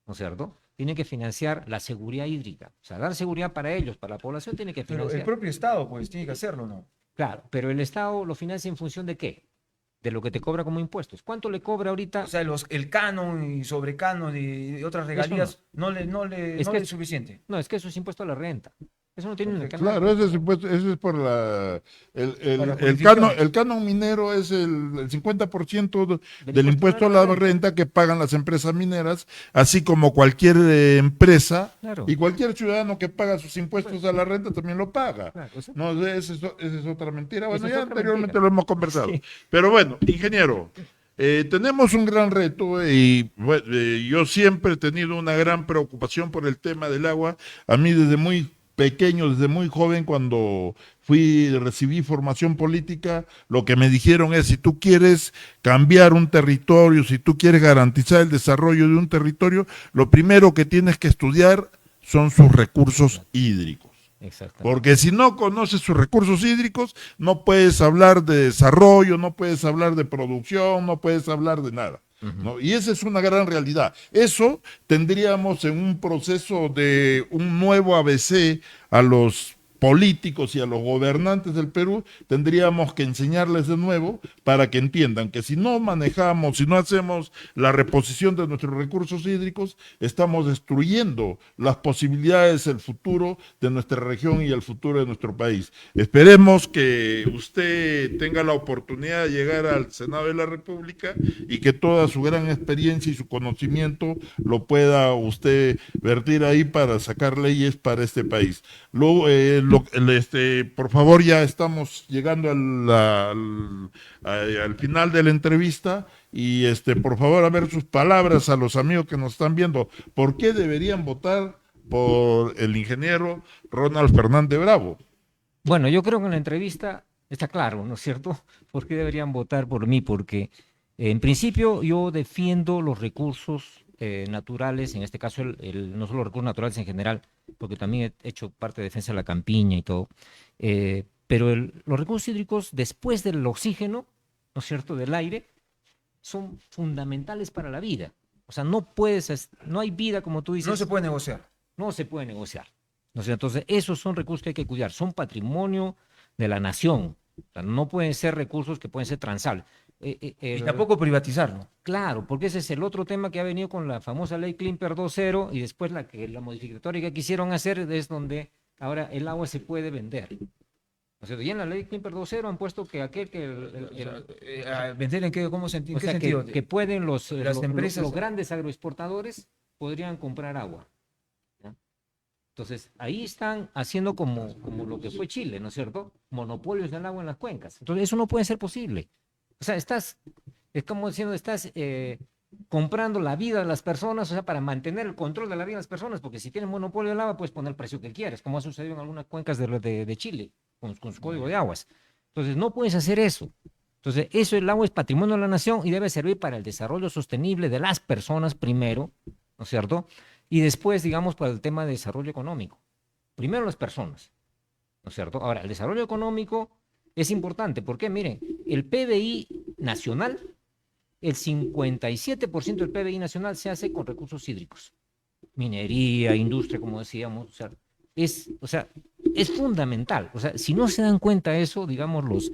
¿no es cierto? Tiene que financiar la seguridad hídrica. O sea, dar seguridad para ellos, para la población, tiene que Pero financiar. el propio Estado pues tiene que hacerlo, ¿no? Claro, pero el Estado lo financia en función de qué? De lo que te cobra como impuestos. ¿Cuánto le cobra ahorita? O sea, el canon y sobrecanon y otras regalías no Es es suficiente. No, es que eso es impuesto a la renta. Eso no tiene en el Perfecto. canal. Claro, ese es por Por las el canon minero es el 50% Del del impuesto a la renta que pagan las empresas mineras, así como cualquier empresa Claro. y cualquier ciudadano que paga sus impuestos a la renta también lo paga. Claro, o sea, No, esa es otra mentira. Bueno, Esa es ya otra anteriormente mentira. lo hemos conversado. Sí. Pero bueno, ingeniero, Tenemos un gran reto y bueno, yo siempre he tenido una gran preocupación por el tema del agua. A mí desde muy pequeño, desde muy joven, cuando recibí formación política, lo que me dijeron es, si tú quieres cambiar un territorio, si tú quieres garantizar el desarrollo de un territorio, lo primero que tienes que estudiar son sus recursos hídricos. Exactamente. Porque si no conoces sus recursos hídricos, no puedes hablar de desarrollo, no puedes hablar de producción, no puedes hablar de nada. ¿No? Y esa es una gran realidad. Eso tendríamos en un proceso de un nuevo ABC a los políticos y a los gobernantes del Perú, tendríamos que enseñarles de nuevo para que entiendan que si no manejamos, si no hacemos la reposición de nuestros recursos hídricos, estamos destruyendo las posibilidades, el futuro de nuestra región y el futuro de nuestro país. Esperemos que usted tenga la oportunidad de llegar al Senado de la República y que toda su gran experiencia y su conocimiento lo pueda usted vertir ahí para sacar leyes para este país. Luego, por favor, ya estamos llegando al final de la entrevista y por favor, a ver sus palabras a los amigos que nos están viendo. ¿Por qué deberían votar por el ingeniero Ronald Fernández Bravo? Bueno, yo creo que en la entrevista está claro, ¿no es cierto? ¿Por qué deberían votar por mí? Porque en principio yo defiendo los recursos naturales, en este caso no solo los recursos naturales en general, porque también he hecho parte de defensa de la campiña y todo, pero los recursos hídricos después del oxígeno, ¿no es cierto?, del aire, son fundamentales para la vida. O sea, no hay vida, como tú dices. No se puede negociar. No se puede negociar. ¿No es cierto? Entonces, esos son recursos que hay que cuidar, son patrimonio de la nación. O sea, no pueden ser recursos que pueden ser transables. Y tampoco privatizarlo. Claro, porque ese es el otro tema que ha venido con la famosa ley Klimper 2.0 y después la modificatoria que quisieron hacer es donde ahora el agua se puede vender. O sea, y en la ley Klimper 2.0 han puesto que aquel que... ¿Vender en qué, cómo, en qué sentido? Que pueden las empresas, los grandes agroexportadores podrían comprar agua. ¿Ya? Entonces, ahí están haciendo como lo que fue Chile, ¿no es cierto? Monopolios del agua en las cuencas. Entonces, eso no puede ser posible. O sea, estás comprando la vida de las personas, o sea, para mantener el control de la vida de las personas, porque si tienes monopolio del agua, puedes poner el precio que quieres, como ha sucedido en algunas cuencas de Chile, con su código de aguas. Entonces, no puedes hacer eso. Entonces, el agua es patrimonio de la nación y debe servir para el desarrollo sostenible de las personas primero, ¿no es cierto? Y después, digamos, para el tema de desarrollo económico. Primero las personas, ¿no es cierto? Ahora, el desarrollo económico es importante porque, miren, el PBI nacional, el 57% del PBI nacional se hace con recursos hídricos. Minería, industria, como decíamos, o sea, es fundamental. O sea, si no se dan cuenta de eso, digamos,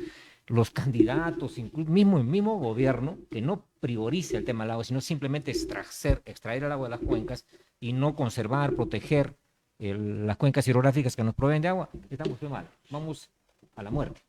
los candidatos, incluso el mismo gobierno, que no prioriza el tema del agua, sino simplemente extraer el agua de las cuencas y no conservar, proteger las cuencas hidrográficas que nos proveen de agua, estamos muy mal. Vamos a la muerte.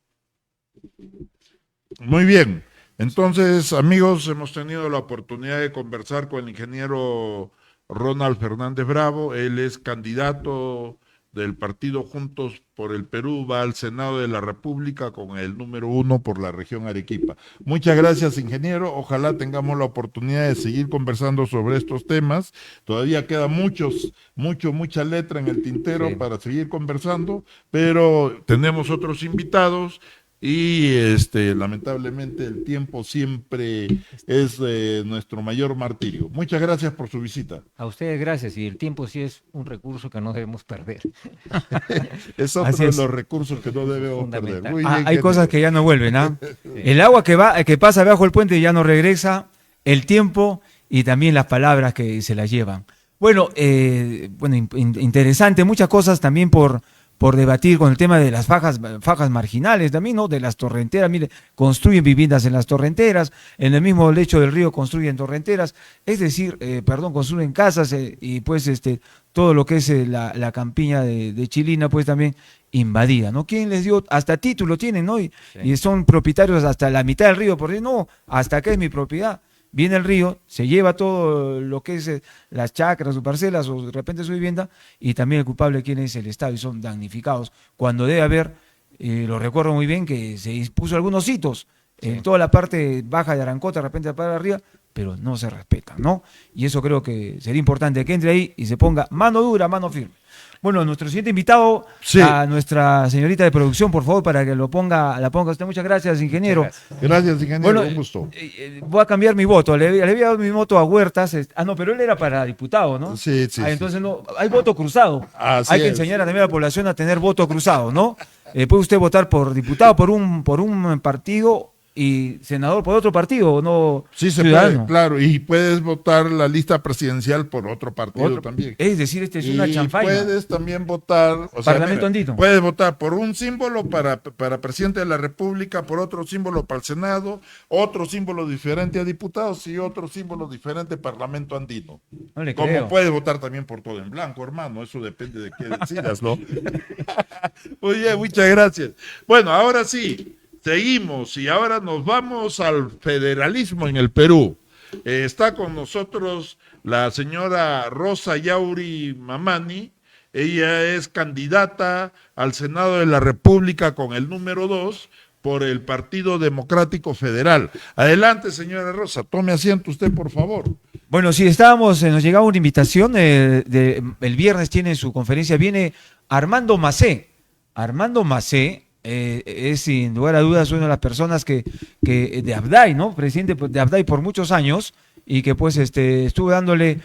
Muy bien. Entonces, amigos, hemos tenido la oportunidad de conversar con el ingeniero Ronald Fernández Bravo. Él es candidato del partido Juntos por el Perú, va al Senado de la República con el número 1 por la región Arequipa. Muchas gracias, ingeniero. Ojalá tengamos la oportunidad de seguir conversando sobre estos temas. Todavía queda mucha letra en el tintero para seguir conversando, pero tenemos otros invitados. Y lamentablemente el tiempo siempre es nuestro mayor martirio. Muchas gracias por su visita. A ustedes gracias, y el tiempo sí es un recurso que no debemos perder. Es otro de los recursos que no debemos perder. Muy bien, hay cosas que ya no vuelven, ¿ah? El agua que pasa bajo el puente ya no regresa, el tiempo y también las palabras que se las llevan. Bueno, interesante, muchas cosas también por debatir con el tema de las fajas marginales también, ¿no? De las torrenteras, mire, construyen viviendas en las torrenteras, en el mismo lecho del río construyen torrenteras, es decir, construyen casas y pues todo lo que es la campiña de Chilina, pues también invadida, ¿no? ¿Quién les dio? Hasta título tienen, ¿no? Y son propietarios hasta la mitad del río, por decir, no, hasta acá es mi propiedad. Viene el río, se lleva todo lo que es las chacras, sus parcelas o de repente su vivienda, y también el culpable quién es el Estado y son damnificados. Cuando debe haber, lo recuerdo muy bien, que se dispuso algunos hitos en toda la parte baja de Arancota, de repente para arriba, pero no se respetan, ¿no? Y eso creo que sería importante que entre ahí y se ponga mano dura, mano firme. Bueno, nuestro siguiente invitado, Sí. a nuestra señorita de producción, por favor, para que la ponga usted. Muchas gracias, ingeniero. Gracias, ingeniero, Bueno, un gusto. Voy a cambiar mi voto. Le había dado mi voto a Huertas. No, pero él era para diputado, ¿no? Sí, sí, sí. Entonces no, hay voto cruzado. Así Hay que es. enseñar también a la población a tener voto cruzado, ¿no? Puede usted votar por diputado por un partido y senador por otro partido, ¿no? Sí, se ciudadano. puede, claro, y puedes votar la lista presidencial por otro partido Otro- también. Es decir, este es una Y chanfaina. puedes también votar, o sea, Parlamento andino. puedes votar por un símbolo para presidente de la República, por otro símbolo para el Senado, otro símbolo diferente a diputados y otro símbolo diferente Parlamento andino. No le Como creo. puedes votar también por todo en blanco, hermano, eso depende de qué decidas, ¿no? Muy bien, muchas gracias. Bueno, ahora sí, seguimos y ahora nos vamos al federalismo en el Perú. Está con nosotros la señora Rosa Yauri Mamani. Ella es candidata al Senado de la República con el número 2 por el Partido Democrático Federal. Adelante, señora Rosa, tome asiento usted, por favor. Bueno, sí, nos llegaba una invitación, el viernes tiene su conferencia, viene Armando Macé. Armando Macé es sin lugar a dudas una de las personas que de Abday, ¿no? Presidente de Abday por muchos años y que pues estuvo dándole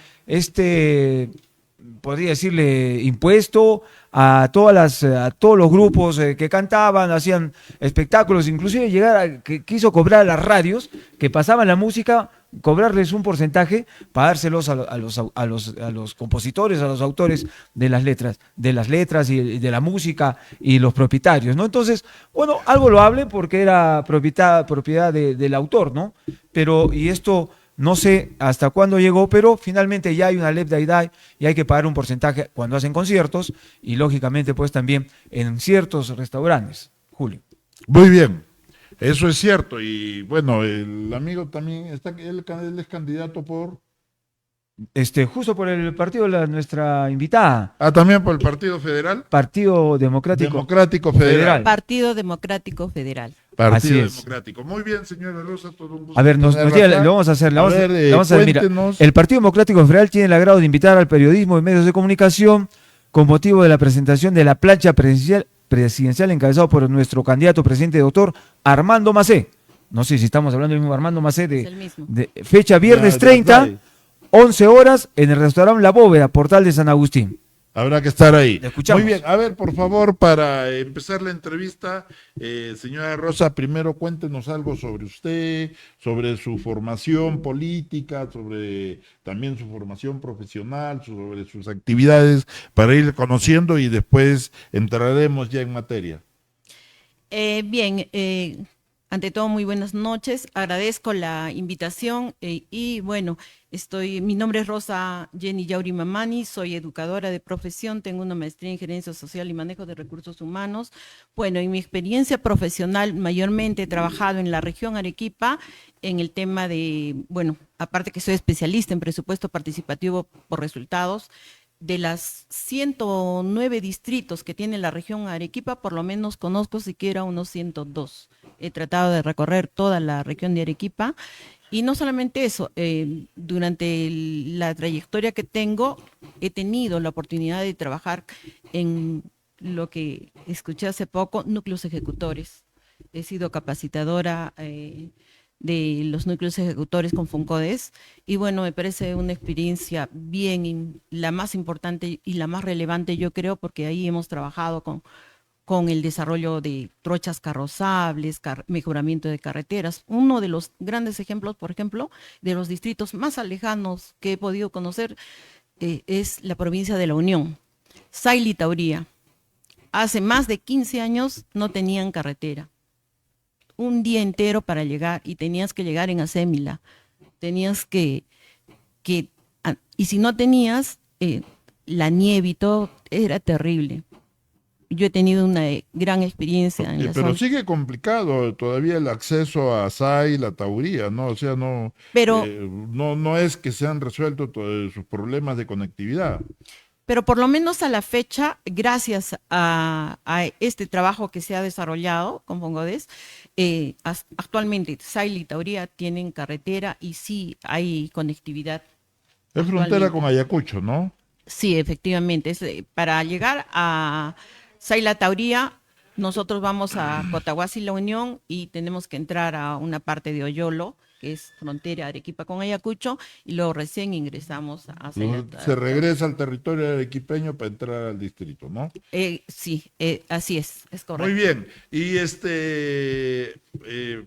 podría decirle impuesto a todos los grupos que cantaban, hacían espectáculos, inclusive que quiso cobrar a las radios que pasaban la música, cobrarles un porcentaje para dárselos a los compositores, a los autores de las letras y de la música y los propietarios, ¿no? Entonces, bueno, algo loable porque era propiedad del autor, ¿no? Y esto no sé hasta cuándo llegó, pero finalmente ya hay una ley de AIDAI y hay que pagar un porcentaje cuando hacen conciertos y lógicamente pues también en ciertos restaurantes. Julio. Muy bien, eso es cierto. Y bueno, el amigo también él es candidato por... Justo por el partido de nuestra invitada, También por el Partido Federal. Partido Democrático, Democrático Federal. Partido Democrático Federal. Partido Así es. Democrático. Muy bien, señora Rosa, todo un gusto. A ver, tenerla acá. lo vamos a hacer. A ver, Mira, cuéntenos. el Partido Democrático Federal tiene el agrado de invitar al periodismo y medios de comunicación con motivo de la presentación de la plancha presidencial encabezado por nuestro candidato presidente doctor Armando Macé. No sé si estamos hablando del mismo Armando Macé, Es el mismo. de fecha viernes Ya, 30, ya. 11 horas, en el restaurante La Bóveda, Portal de San Agustín. Habrá que estar ahí. Le escuchamos. Muy bien, a ver, por favor, para empezar la entrevista, señora Rosa, primero cuéntenos algo sobre usted, sobre su formación política, sobre también su formación profesional, sobre sus actividades, para ir conociendo y después entraremos ya en materia. Bien, ante todo muy buenas noches, agradezco la invitación y bueno, mi nombre es Rosa Jenny Yauri Mamani, soy educadora de profesión, tengo una maestría en gerencia social y manejo de recursos humanos. Bueno, en mi experiencia profesional mayormente he trabajado en la región Arequipa en el tema de, bueno, aparte que soy especialista en presupuesto participativo por resultados, de las 109 distritos que tiene la región Arequipa, por lo menos conozco siquiera unos 102. He tratado de recorrer toda la región de Arequipa y no solamente eso, durante la trayectoria que tengo he tenido la oportunidad de trabajar en lo que escuché hace poco, núcleos ejecutores. He sido capacitadora de los núcleos ejecutores con FUNCODES y bueno, me parece una experiencia bien, la más importante y la más relevante yo creo, porque ahí hemos trabajado con el desarrollo de trochas carrozables, mejoramiento de carreteras. Uno de los grandes ejemplos, por ejemplo, de los distritos más lejanos que he podido conocer es la provincia de La Unión, Saili Tauría. Hace más de 15 años no tenían carretera. Un día entero para llegar y tenías que llegar en Acémila. Tenías y si no tenías, la nieve y todo era terrible. Yo he tenido una gran experiencia en la Pero zona. sigue complicado todavía el acceso a SAI, la Tauría, ¿no? O sea, Pero no es que se han resuelto todos sus problemas de conectividad. pero por lo menos a la fecha, gracias a este trabajo que se ha desarrollado con Fongodes, actualmente Saila y Tauría tienen carretera y sí hay conectividad. Es frontera con Ayacucho, ¿no? Sí, efectivamente. Para llegar a Saila Tauría, nosotros vamos a Cotahuasi La Unión y tenemos que entrar a una parte de Oyolo, que es frontera Arequipa con Ayacucho, y luego recién ingresamos a Saila Se regresa al territorio arequipeño para entrar al distrito, ¿no? Sí, así es correcto. Muy bien. Y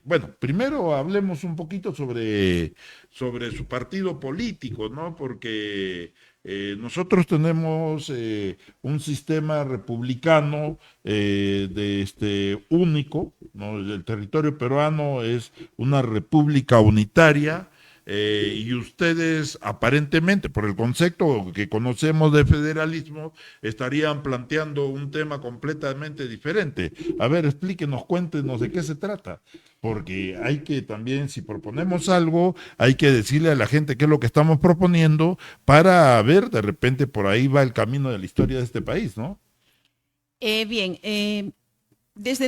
bueno, primero hablemos un poquito sobre su partido político, ¿no? Porque nosotros tenemos un sistema republicano único, ¿no? El territorio peruano es una república unitaria. Y ustedes aparentemente, por el concepto que conocemos de federalismo, estarían planteando un tema completamente diferente. A ver, explíquenos, cuéntenos de qué se trata, porque hay que también, si proponemos algo, hay que decirle a la gente qué es lo que estamos proponiendo para ver, de repente por ahí va el camino de la historia de este país, ¿no? Desde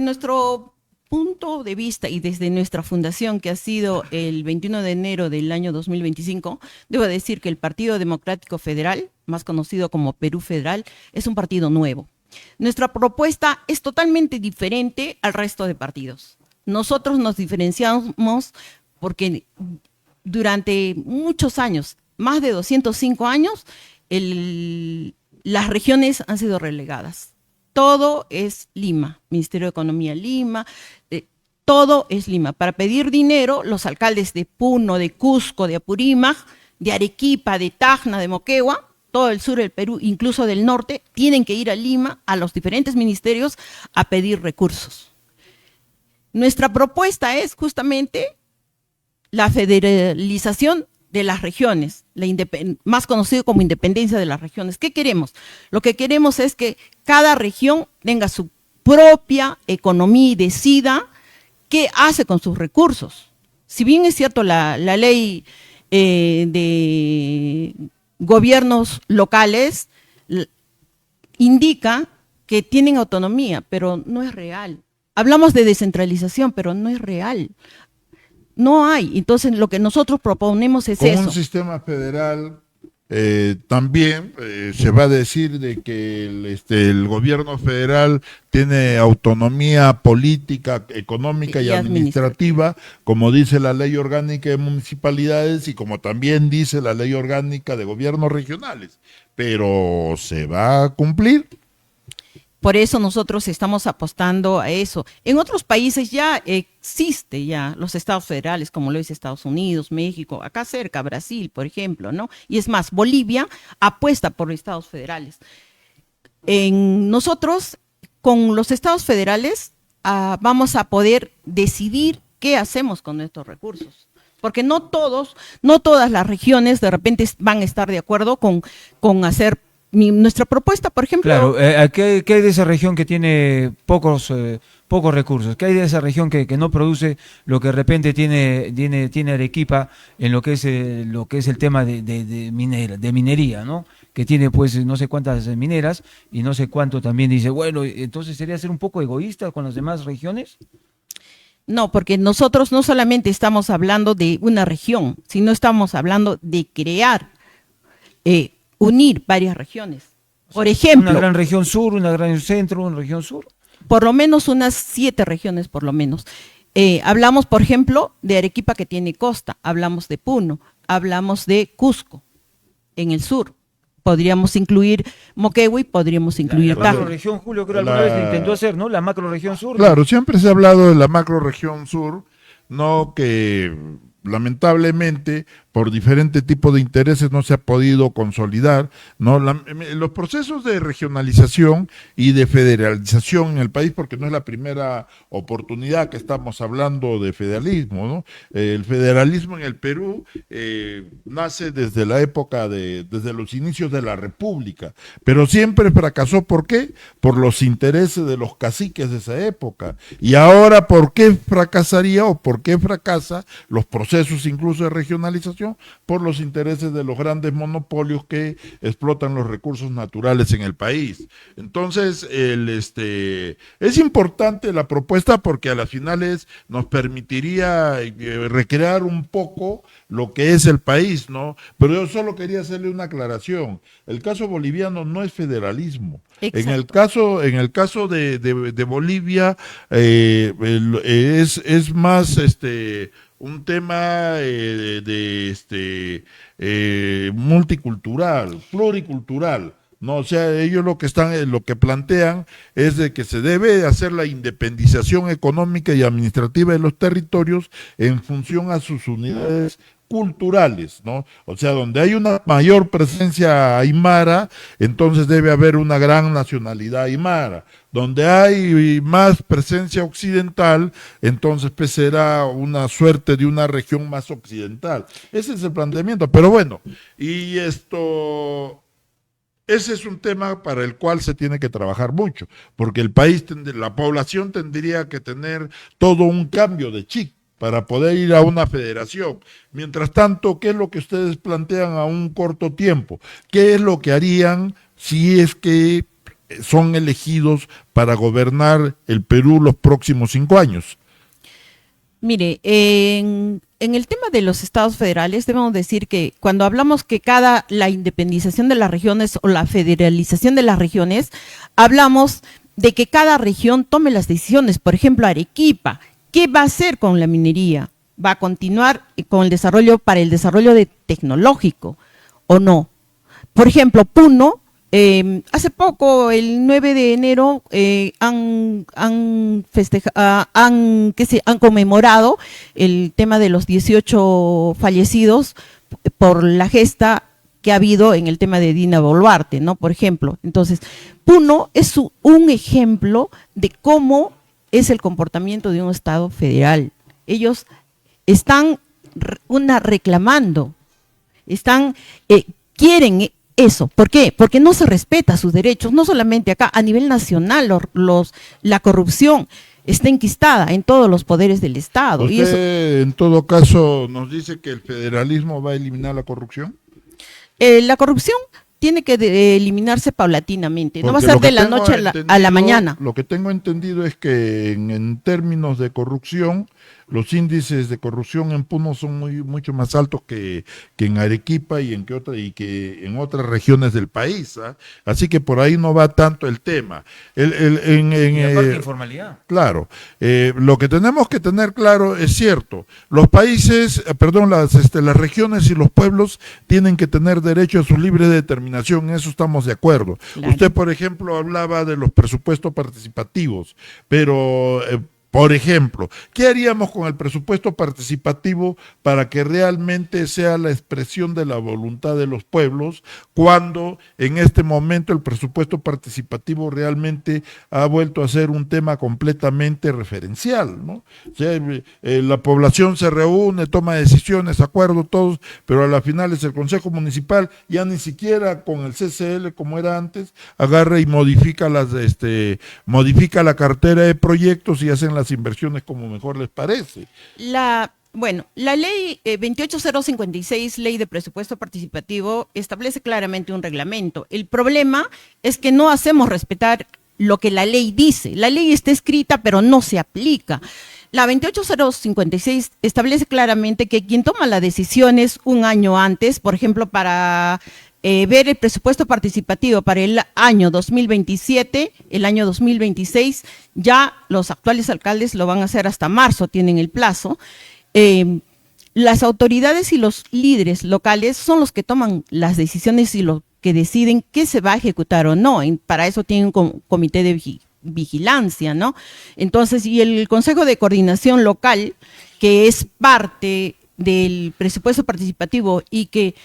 nuestro punto de vista y desde nuestra fundación, que ha sido el 21 de enero del año 2025, debo decir que el Partido Democrático Federal, más conocido como Perú Federal, es un partido nuevo. Nuestra propuesta es totalmente diferente al resto de partidos. Nosotros nos diferenciamos porque durante muchos años, más de 205 años, las regiones han sido relegadas. Todo es Lima, Ministerio de Economía Lima, todo es Lima. Para pedir dinero, los alcaldes de Puno, de Cusco, de Apurímac, de Arequipa, de Tacna, de Moquegua, todo el sur del Perú, incluso del norte, tienen que ir a Lima, a los diferentes ministerios, a pedir recursos. Nuestra propuesta es justamente la federalización de las regiones, más conocido como independencia de las regiones. ¿Qué queremos? Lo que queremos es que cada región tenga su propia economía y decida qué hace con sus recursos. Si bien es cierto la ley de gobiernos locales indica que tienen autonomía, pero no es real. Hablamos de descentralización, pero no es real. No hay. Entonces, lo que nosotros proponemos es eso. Con un sistema federal también se va a decir de que el gobierno federal tiene autonomía política, económica y administrativa, como dice la ley orgánica de municipalidades y como también dice la ley orgánica de gobiernos regionales. Pero ¿se va a cumplir? Por eso nosotros estamos apostando a eso. En otros países ya existe ya los estados federales, como lo es Estados Unidos, México, acá cerca, Brasil, por ejemplo, ¿no? Y es más, Bolivia apuesta por estados federales. Nosotros, con los estados federales, vamos a poder decidir qué hacemos con nuestros recursos. Porque no todas las regiones de repente van a estar de acuerdo con hacer nuestra propuesta, por ejemplo. Claro, ¿qué hay de esa región que tiene pocos recursos? ¿Qué hay de esa región que no produce lo que de repente tiene Arequipa en lo que es el tema de minería, ¿no? Que tiene pues no sé cuántas mineras y no sé cuánto también dice, bueno, entonces sería ser un poco egoísta con las demás regiones. No, porque nosotros no solamente estamos hablando de una región, sino estamos hablando de crear unir varias regiones. Por ejemplo, una gran región sur, una gran centro, una región sur. Por lo menos unas 7 regiones, por lo menos. Hablamos, por ejemplo, de Arequipa, que tiene costa. Hablamos de Puno. Hablamos de Cusco, en el sur. Podríamos incluir Moquegua y podríamos incluir la macroregión, Julio, creo que alguna vez se intentó hacer, ¿no? La macroregión sur. Claro, siempre se ha hablado de la macroregión sur, no que lamentablemente por diferentes tipos de intereses no se ha podido consolidar, ¿no? Los procesos de regionalización y de federalización en el país, porque no es la primera oportunidad que estamos hablando de federalismo, ¿no? El federalismo en el Perú nace desde la época desde los inicios de la República, pero siempre fracasó. ¿Por qué? Por los intereses de los caciques de esa época. Y ahora, ¿por qué fracasaría o por qué fracasa los procesos incluso de regionalización? región por los intereses de los grandes monopolios que explotan los recursos naturales en el país. Entonces, es importante la propuesta porque a las finales nos permitiría recrear un poco lo que es el país, ¿no? Pero yo solo quería hacerle una aclaración. El caso boliviano no es federalismo. Exacto. En el caso de Bolivia es más un tema multicultural, pluricultural. No, o sea, ellos lo que plantean es de que se debe hacer la independización económica y administrativa de los territorios en función a sus unidades culturales, ¿no? O sea, donde hay una mayor presencia aymara, entonces debe haber una gran nacionalidad aymara. Donde hay más presencia occidental, entonces pues será una suerte de una región más occidental. Ese es el planteamiento, pero bueno, y ese es un tema para el cual se tiene que trabajar mucho, porque el país, la población tendría que tener todo un cambio de chip para poder ir a una federación. Mientras tanto, ¿qué es lo que ustedes plantean a un corto tiempo? ¿Qué es lo que harían si es que son elegidos para gobernar el Perú los próximos 5 años? Mire, en el tema de los estados federales, debemos decir que cuando hablamos que la independización de las regiones o la federalización de las regiones, hablamos de que cada región tome las decisiones. Por ejemplo, Arequipa, ¿qué va a hacer con la minería? ¿Va a continuar con el desarrollo para el desarrollo tecnológico o no? Por ejemplo, Puno, hace poco, el 9 de enero, han conmemorado el tema de los 18 fallecidos por la gesta que ha habido en el tema de Dina Boluarte, ¿no? Por ejemplo. Entonces, Puno es un ejemplo de cómo es el comportamiento de un Estado federal. Ellos están reclamando, quieren eso. ¿Por qué? Porque no se respeta sus derechos, no solamente acá, a nivel nacional, la corrupción está enquistada en todos los poderes del Estado. ¿Usted, y eso, en todo caso, nos dice que el federalismo va a eliminar la corrupción? la corrupción tiene que eliminarse paulatinamente, no va a Porque ser de la noche a la mañana. Lo que tengo entendido es que en términos de corrupción, los índices de corrupción en Puno son mucho más altos que en Arequipa y que en otras regiones del país, ¿ah? Así que por ahí no va tanto el tema. Y aparte informalidad. Claro, lo que tenemos que tener claro es cierto, los países, las regiones y los pueblos tienen que tener derecho a su libre determinación, en eso estamos de acuerdo. Claro. Usted, por ejemplo, hablaba de los presupuestos participativos, pero por ejemplo, ¿qué haríamos con el presupuesto participativo para que realmente sea la expresión de la voluntad de los pueblos cuando en este momento el presupuesto participativo realmente ha vuelto a ser un tema completamente referencial, ¿no? O sea, la población se reúne, toma decisiones, acuerdos, todos, pero a la final es el Consejo Municipal, ya ni siquiera con el CCL como era antes, agarra y modifica la cartera de proyectos y hacen las inversiones como mejor les parece. La ley 28056, ley de presupuesto participativo, establece claramente un reglamento. El problema es que no hacemos respetar lo que la ley dice. La ley está escrita, pero no se aplica. La 28056 establece claramente que quien toma las decisiones un año antes, por ejemplo, para ver el presupuesto participativo para el año 2027, el año 2026, ya los actuales alcaldes lo van a hacer hasta marzo, tienen el plazo. Las autoridades y los líderes locales son los que toman las decisiones y los que deciden qué se va a ejecutar o no. Para eso tienen un comité de vigilancia, ¿no? Entonces, y el Consejo de Coordinación Local, que es parte del presupuesto participativo y que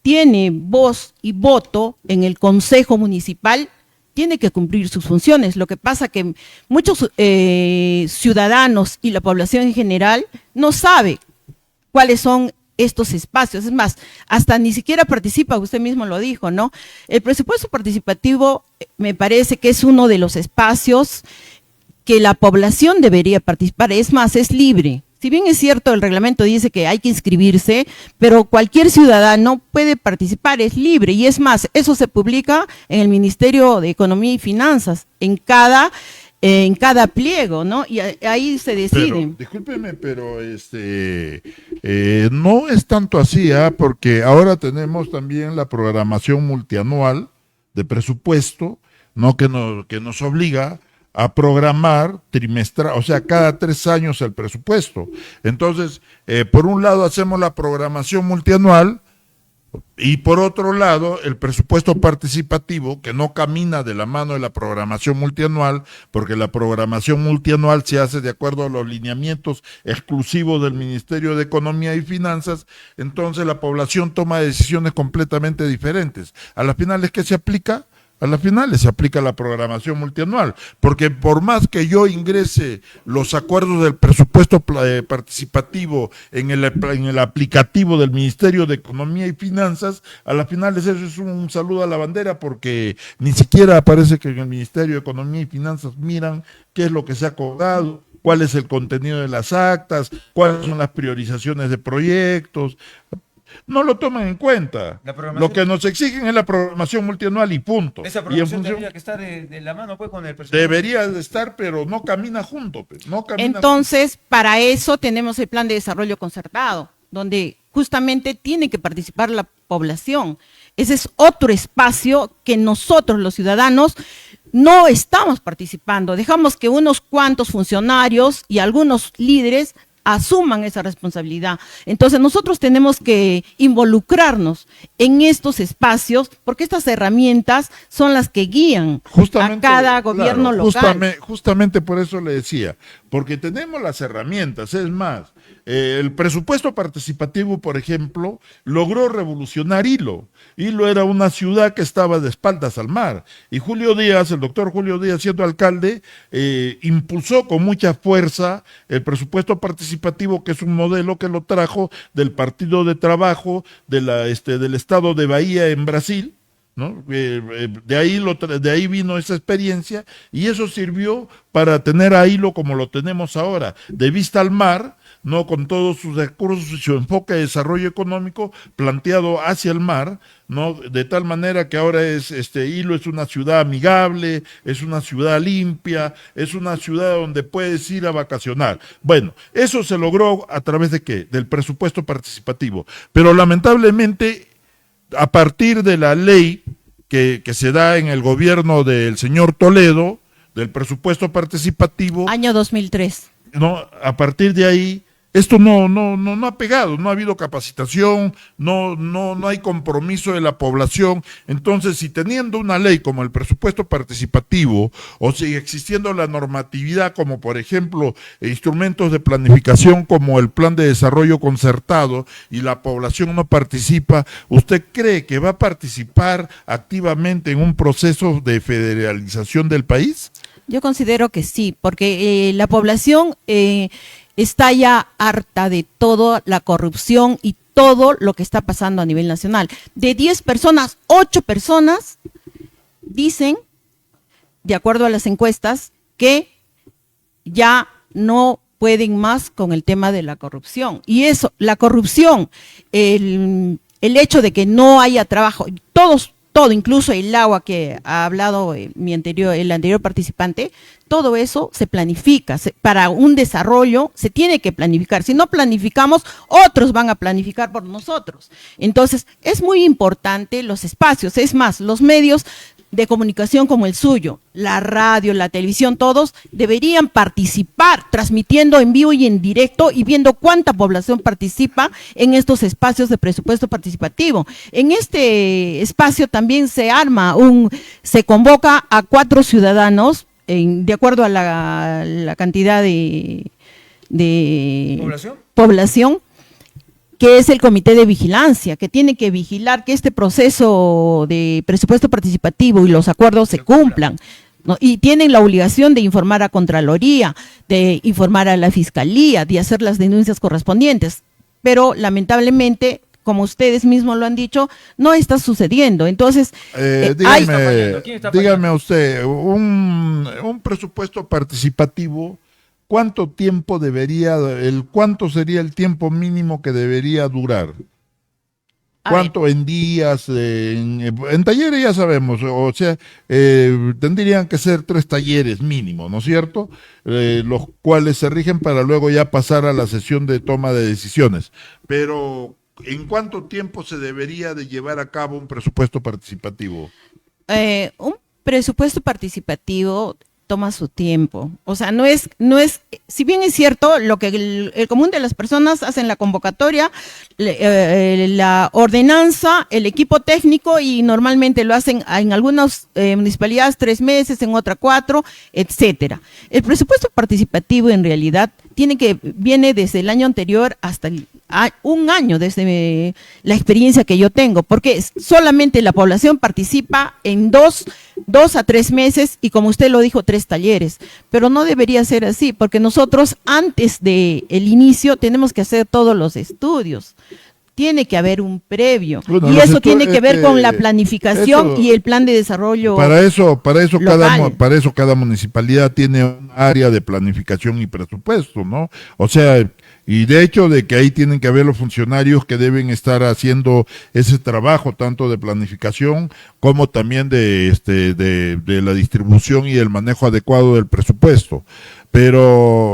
tiene voz y voto en el Consejo Municipal, tiene que cumplir sus funciones. Lo que pasa que muchos ciudadanos y la población en general no sabe cuáles son estos espacios. Es más, hasta ni siquiera participa, usted mismo lo dijo, ¿no? El presupuesto participativo me parece que es uno de los espacios que la población debería participar. Es más, es libre. Si bien es cierto, el reglamento dice que hay que inscribirse, pero cualquier ciudadano puede participar, es libre. Y es más, eso se publica en el Ministerio de Economía y Finanzas, en cada pliego, ¿no? Y ahí se decide. Pero, discúlpeme, pero no es tanto así, porque ahora tenemos también la programación multianual de presupuesto, ¿no? Que nos obliga a programar trimestral, o sea, cada 3 años el presupuesto. Entonces, por un lado hacemos la programación multianual, y por otro lado, el presupuesto participativo, que no camina de la mano de la programación multianual, porque la programación multianual se hace de acuerdo a los lineamientos exclusivos del Ministerio de Economía y Finanzas, entonces la población toma decisiones completamente diferentes. A las finales, ¿qué se aplica? A las finales se aplica la programación multianual, porque por más que yo ingrese los acuerdos del presupuesto participativo en el aplicativo del Ministerio de Economía y Finanzas, a las finales eso es un saludo a la bandera, porque ni siquiera aparece que en el Ministerio de Economía y Finanzas miran qué es lo que se ha acordado, cuál es el contenido de las actas, cuáles son las priorizaciones de proyectos. No lo toman en cuenta. Lo que nos exigen es la programación multianual y punto. Esa programación debería que estar de la mano pues, con el presupuesto. Debería de estar, pero no camina junto. Pues, no camina Entonces, para eso tenemos el plan de desarrollo concertado, donde justamente tiene que participar la población. Ese es otro espacio que nosotros, los ciudadanos, no estamos participando. Dejamos que unos cuantos funcionarios y algunos líderes asuman esa responsabilidad. Entonces nosotros tenemos que involucrarnos en estos espacios, porque estas herramientas son las que guían a cada gobierno local. Justamente por eso le decía, porque tenemos las herramientas, es más, el presupuesto participativo, por ejemplo, logró revolucionar Hilo. Hilo era una ciudad que estaba de espaldas al mar, y Julio Díaz, el doctor Julio Díaz, siendo alcalde, impulsó con mucha fuerza el presupuesto participativo, que es un modelo que lo trajo del Partido de Trabajo del estado de Bahía en Brasil, ¿no? De ahí vino esa experiencia, y eso sirvió para tener a Hilo como lo tenemos ahora, de vista al mar, no, con todos sus recursos y su enfoque de desarrollo económico planteado hacia el mar, no, de tal manera que ahora Hilo es una ciudad amigable, es una ciudad limpia, es una ciudad donde puedes ir a vacacionar. Bueno, eso se logró a través de ¿qué? Del presupuesto participativo, pero lamentablemente a partir de la ley que se da en el gobierno del señor Toledo, del presupuesto participativo. Año 2003. No, a partir de ahí, esto no ha pegado, no ha habido capacitación, no hay compromiso de la población. Entonces, si teniendo una ley como el presupuesto participativo, o si existiendo la normatividad como por ejemplo instrumentos de planificación como el plan de desarrollo concertado, y la población no participa, ¿usted cree que va a participar activamente en un proceso de federalización del país? Yo considero que sí, porque la población está ya harta de toda la corrupción y todo lo que está pasando a nivel nacional. De 10 personas, 8 personas dicen, de acuerdo a las encuestas, que ya no pueden más con el tema de la corrupción. Y eso, la corrupción, el hecho de que no haya trabajo, todo, incluso el agua que ha hablado el anterior participante, todo eso se planifica. Para un desarrollo se tiene que planificar. Si no planificamos, otros van a planificar por nosotros. Entonces, es muy importante los espacios. Es más, los medios de comunicación como el suyo, la radio, la televisión, todos deberían participar, transmitiendo en vivo y en directo y viendo cuánta población participa en estos espacios de presupuesto participativo. En este espacio también se convoca a 4 ciudadanos, de acuerdo a la cantidad de población, que es el comité de vigilancia, que tiene que vigilar que este proceso de presupuesto participativo y los acuerdos se cumplan, ¿no? Y tienen la obligación de informar a Contraloría, de informar a la Fiscalía, de hacer las denuncias correspondientes, pero lamentablemente, como ustedes mismos lo han dicho, no está sucediendo. Entonces, dígame usted, un presupuesto participativo, ¿cuánto tiempo cuánto sería el tiempo mínimo que debería durar? ¿Cuánto en días? En talleres ya sabemos, o sea, tendrían que ser 3 talleres mínimo, ¿no es cierto? Los cuales se rigen para luego ya pasar a la sesión de toma de decisiones. Pero, ¿en cuánto tiempo se debería de llevar a cabo un presupuesto participativo? Un presupuesto participativo toma su tiempo. O sea, si bien es cierto, lo que el común de las personas hacen la convocatoria, la ordenanza, el equipo técnico, y normalmente lo hacen en algunas municipalidades 3 meses, en otra 4, etcétera. El presupuesto participativo en realidad viene desde el año anterior hasta un año desde la experiencia que yo tengo, porque solamente la población participa en 2 a 3 meses y, como usted lo dijo, 3 talleres, pero no debería ser así, porque nosotros antes del inicio tenemos que hacer todos los estudios. Tiene que haber un previo, bueno, y eso tiene que ver con la planificación y el plan de desarrollo. Para eso local. cada municipalidad tiene un área de planificación y presupuesto, ¿no? O sea, y de hecho de que ahí tienen que haber los funcionarios que deben estar haciendo ese trabajo, tanto de planificación como también de la distribución y el manejo adecuado del presupuesto. Pero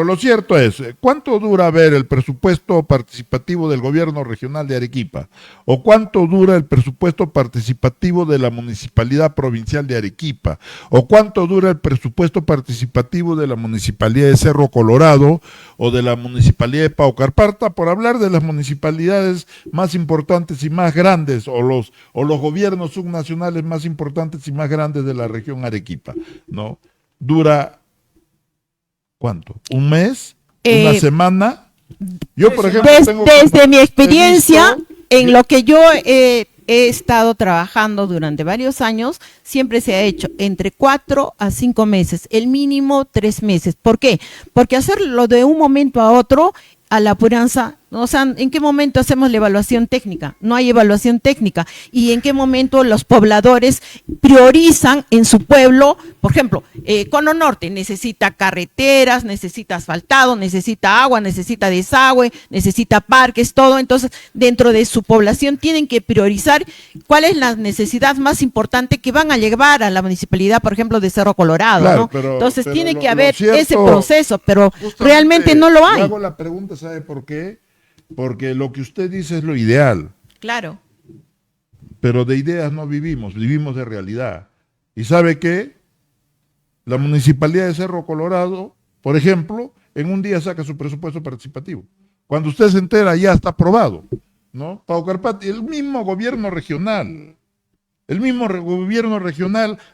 lo cierto es, ¿cuánto dura ver el presupuesto participativo del gobierno regional de Arequipa? ¿O cuánto dura el presupuesto participativo de la municipalidad provincial de Arequipa? ¿O cuánto dura el presupuesto participativo de la municipalidad de Cerro Colorado o de la municipalidad de Paucarpata, por hablar de las municipalidades más importantes y más grandes, o los gobiernos subnacionales más importantes y más grandes de la región Arequipa, ¿no? Dura ¿cuánto? ¿Un mes? ¿Una semana? Yo, por ejemplo, desde mi experiencia, en lo que yo he estado trabajando durante varios años, siempre se ha hecho entre 4 a 5 meses, el mínimo 3 meses. ¿Por qué? Porque hacerlo de un momento a otro, a la apuranza, o sea, ¿en qué momento hacemos la evaluación técnica? No hay evaluación técnica. ¿Y en qué momento los pobladores priorizan en su pueblo? Por ejemplo, Cono Norte necesita carreteras, necesita asfaltado, necesita agua, necesita desagüe, necesita parques, todo. Entonces, dentro de su población tienen que priorizar cuál es la necesidad más importante que van a llevar a la municipalidad, por ejemplo, de Cerro Colorado, claro, ¿no? Entonces, tiene que haber cierto, ese proceso, pero realmente no lo hay. Hago la pregunta, ¿sabe por qué? Porque lo que usted dice es lo ideal. Claro. Pero de ideas no vivimos de realidad. ¿Y sabe qué? La municipalidad de Cerro Colorado, por ejemplo, en un día saca su presupuesto participativo. Cuando usted se entera, ya está aprobado, ¿no? Paucarpata, el mismo gobierno regional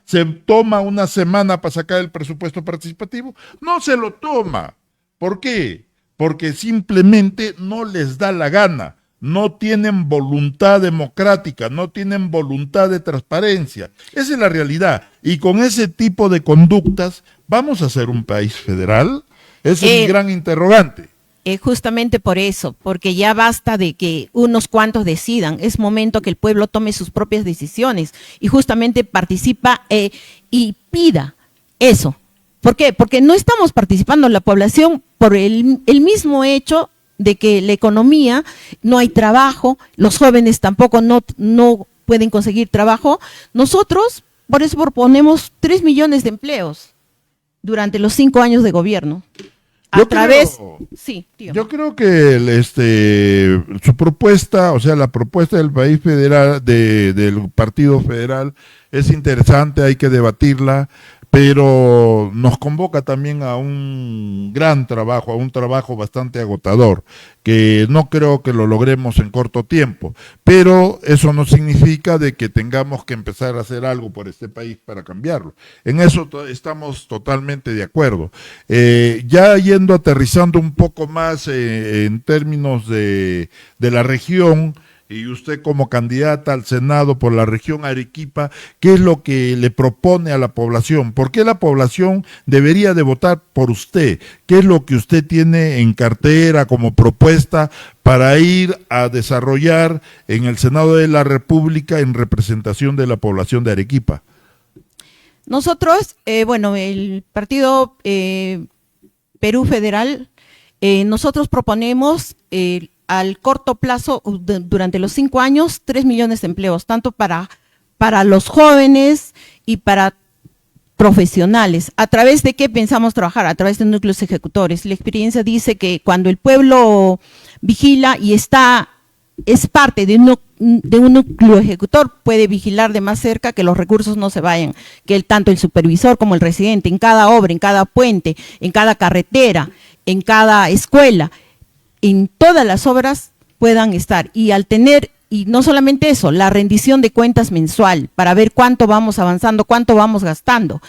se toma una semana para sacar el presupuesto participativo. No se lo toma. ¿Por qué? Porque simplemente no les da la gana, no tienen voluntad democrática, no tienen voluntad de transparencia. Esa es la realidad. Y con ese tipo de conductas, ¿vamos a ser un país federal? Ese es mi gran interrogante. Justamente por eso, porque ya basta de que unos cuantos decidan, es momento que el pueblo tome sus propias decisiones y justamente participa y pida eso. ¿Por qué? Porque no estamos participando la población por el mismo hecho de que la economía, no hay trabajo, los jóvenes tampoco no pueden conseguir trabajo. Nosotros, por eso proponemos 3 millones de empleos durante los 5 años de gobierno. Yo creo que su propuesta, o sea, la propuesta del país federal, del Partido Federal, es interesante, hay que debatirla, pero nos convoca también a un gran trabajo, a un trabajo bastante agotador, que no creo que lo logremos en corto tiempo, pero eso no significa de que tengamos que empezar a hacer algo por este país para cambiarlo. En eso estamos totalmente de acuerdo. Ya aterrizando un poco más en términos de la región, y usted como candidata al Senado por la región Arequipa, ¿qué es lo que le propone a la población? ¿Por qué la población debería de votar por usted? ¿Qué es lo que usted tiene en cartera como propuesta para ir a desarrollar en el Senado de la República en representación de la población de Arequipa? Nosotros, el partido Perú Federal, nosotros proponemos al corto plazo, durante los 5 años, 3 millones de empleos, tanto para los jóvenes y para profesionales. ¿A través de qué pensamos trabajar? A través de núcleos ejecutores. La experiencia dice que cuando el pueblo vigila y es parte de un núcleo ejecutor, puede vigilar de más cerca que los recursos no se vayan, que tanto el supervisor como el residente, en cada obra, en cada puente, en cada carretera, en cada escuela, en todas las obras puedan estar. Y al tener, y no solamente eso, la rendición de cuentas mensual, para ver cuánto vamos avanzando, cuánto vamos gastando.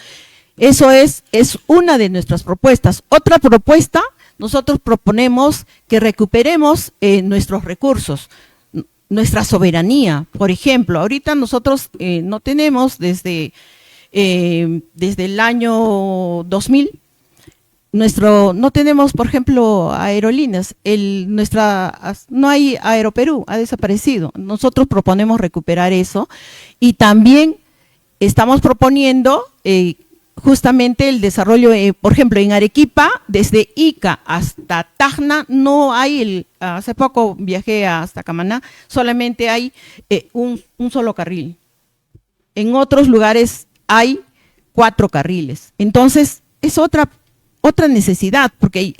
Eso es una de nuestras propuestas. Otra propuesta, nosotros proponemos que recuperemos nuestros recursos, nuestra soberanía. Por ejemplo, ahorita nosotros no tenemos desde el año 2000, no tenemos, por ejemplo, aerolíneas, no hay Aeroperú, ha desaparecido. Nosotros proponemos recuperar eso y también estamos proponiendo justamente el desarrollo, por ejemplo, en Arequipa, desde Ica hasta Tacna, no hay, hace poco viajé hasta Camaná, solamente hay un solo carril. En otros lugares hay 4 carriles. Entonces, es otra necesidad, porque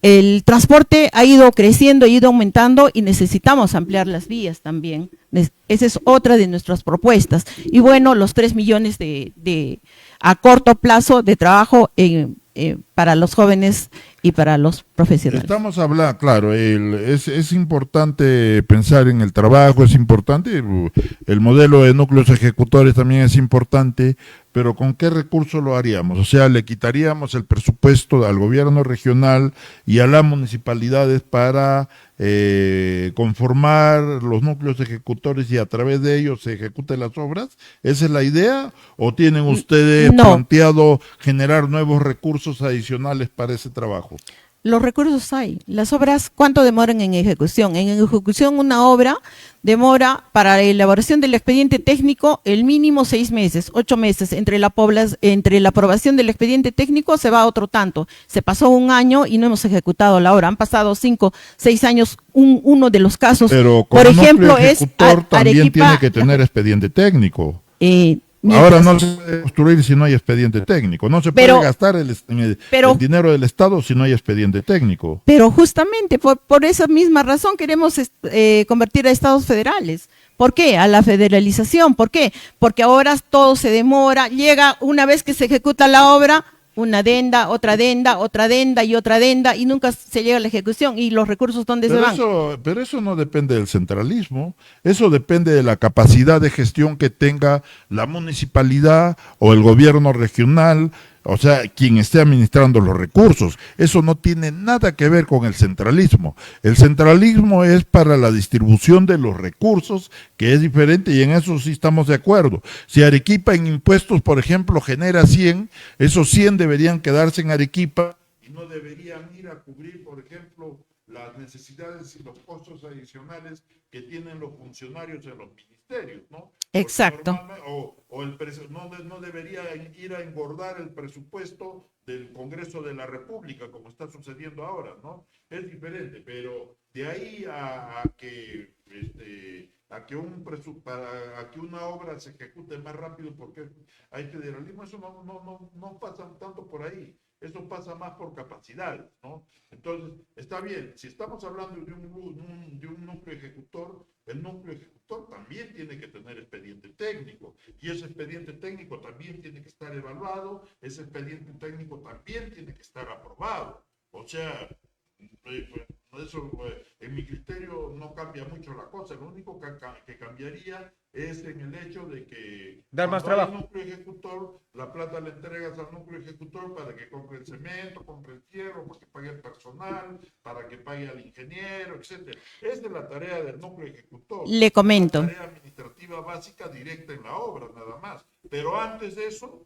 el transporte ha ido creciendo, ha ido aumentando y necesitamos ampliar las vías también. Esa es otra de nuestras propuestas. Y bueno, los 3 millones a corto plazo de trabajo para los jóvenes y para los profesionales. Estamos hablando, claro, es importante pensar en el trabajo, es importante, el modelo de núcleos ejecutores también es importante, pero ¿con qué recursos lo haríamos? O sea, le quitaríamos el presupuesto al gobierno regional y a las municipalidades para conformar los núcleos ejecutores y a través de ellos se ejecuten las obras. ¿Esa es la idea? ¿O tienen ustedes planteado generar nuevos recursos adicionales para ese trabajo? Los recursos hay. Las obras, ¿cuánto demoran en ejecución? En ejecución una obra demora para la elaboración del expediente técnico el mínimo 6 meses, 8 meses. Entre la aprobación del expediente técnico se va otro tanto. Se pasó 1 año y no hemos ejecutado la obra. Han pasado 5, 6 años. Uno de los casos, pero por ejemplo, es también Arequipa, tiene que tener expediente técnico. Ahora no se puede construir si no hay expediente técnico, no se puede gastar el dinero del Estado si no hay expediente técnico. Pero justamente por esa misma razón queremos convertir a estados federales. ¿Por qué? A la federalización. ¿Por qué? Porque ahora todo se demora, llega una vez que se ejecuta la obra, una adenda, otra adenda, otra adenda y otra adenda, y nunca se llega a la ejecución. ¿Y los recursos dónde se van? Pero eso no depende del centralismo, eso depende de la capacidad de gestión que tenga la municipalidad o el gobierno regional, o sea, quien esté administrando los recursos. Eso no tiene nada que ver con el centralismo. El centralismo es para la distribución de los recursos, que es diferente, y en eso sí estamos de acuerdo. Si Arequipa en impuestos, por ejemplo, genera 100, esos 100 deberían quedarse en Arequipa y no deberían ir a cubrir, por ejemplo, las necesidades y los costos adicionales que tienen los funcionarios de los ministerios, ¿no? Exacto. No debería ir a engordar el presupuesto del Congreso de la República, como está sucediendo ahora, ¿no? Es diferente, pero de ahí a que una obra se ejecute más rápido porque hay federalismo, eso no pasa tanto por ahí. Eso pasa más por capacidad, ¿no? Entonces, está bien, si estamos hablando de un núcleo ejecutor, el núcleo ejecutor también tiene que tener expediente técnico, y ese expediente técnico también tiene que estar evaluado, ese expediente técnico también tiene que estar aprobado. O sea, eso, en mi criterio no cambia mucho la cosa, lo único que cambiaría es en el hecho de que dar más trabajo. trabajo. Núcleo ejecutor, la plata le entregas al núcleo ejecutor para que compre el cemento, compre el hierro, para que pague el personal, para que pague al ingeniero, etcétera. Esa es la tarea del núcleo ejecutor. Le comento. La tarea administrativa básica directa en la obra, nada más. Pero antes de eso,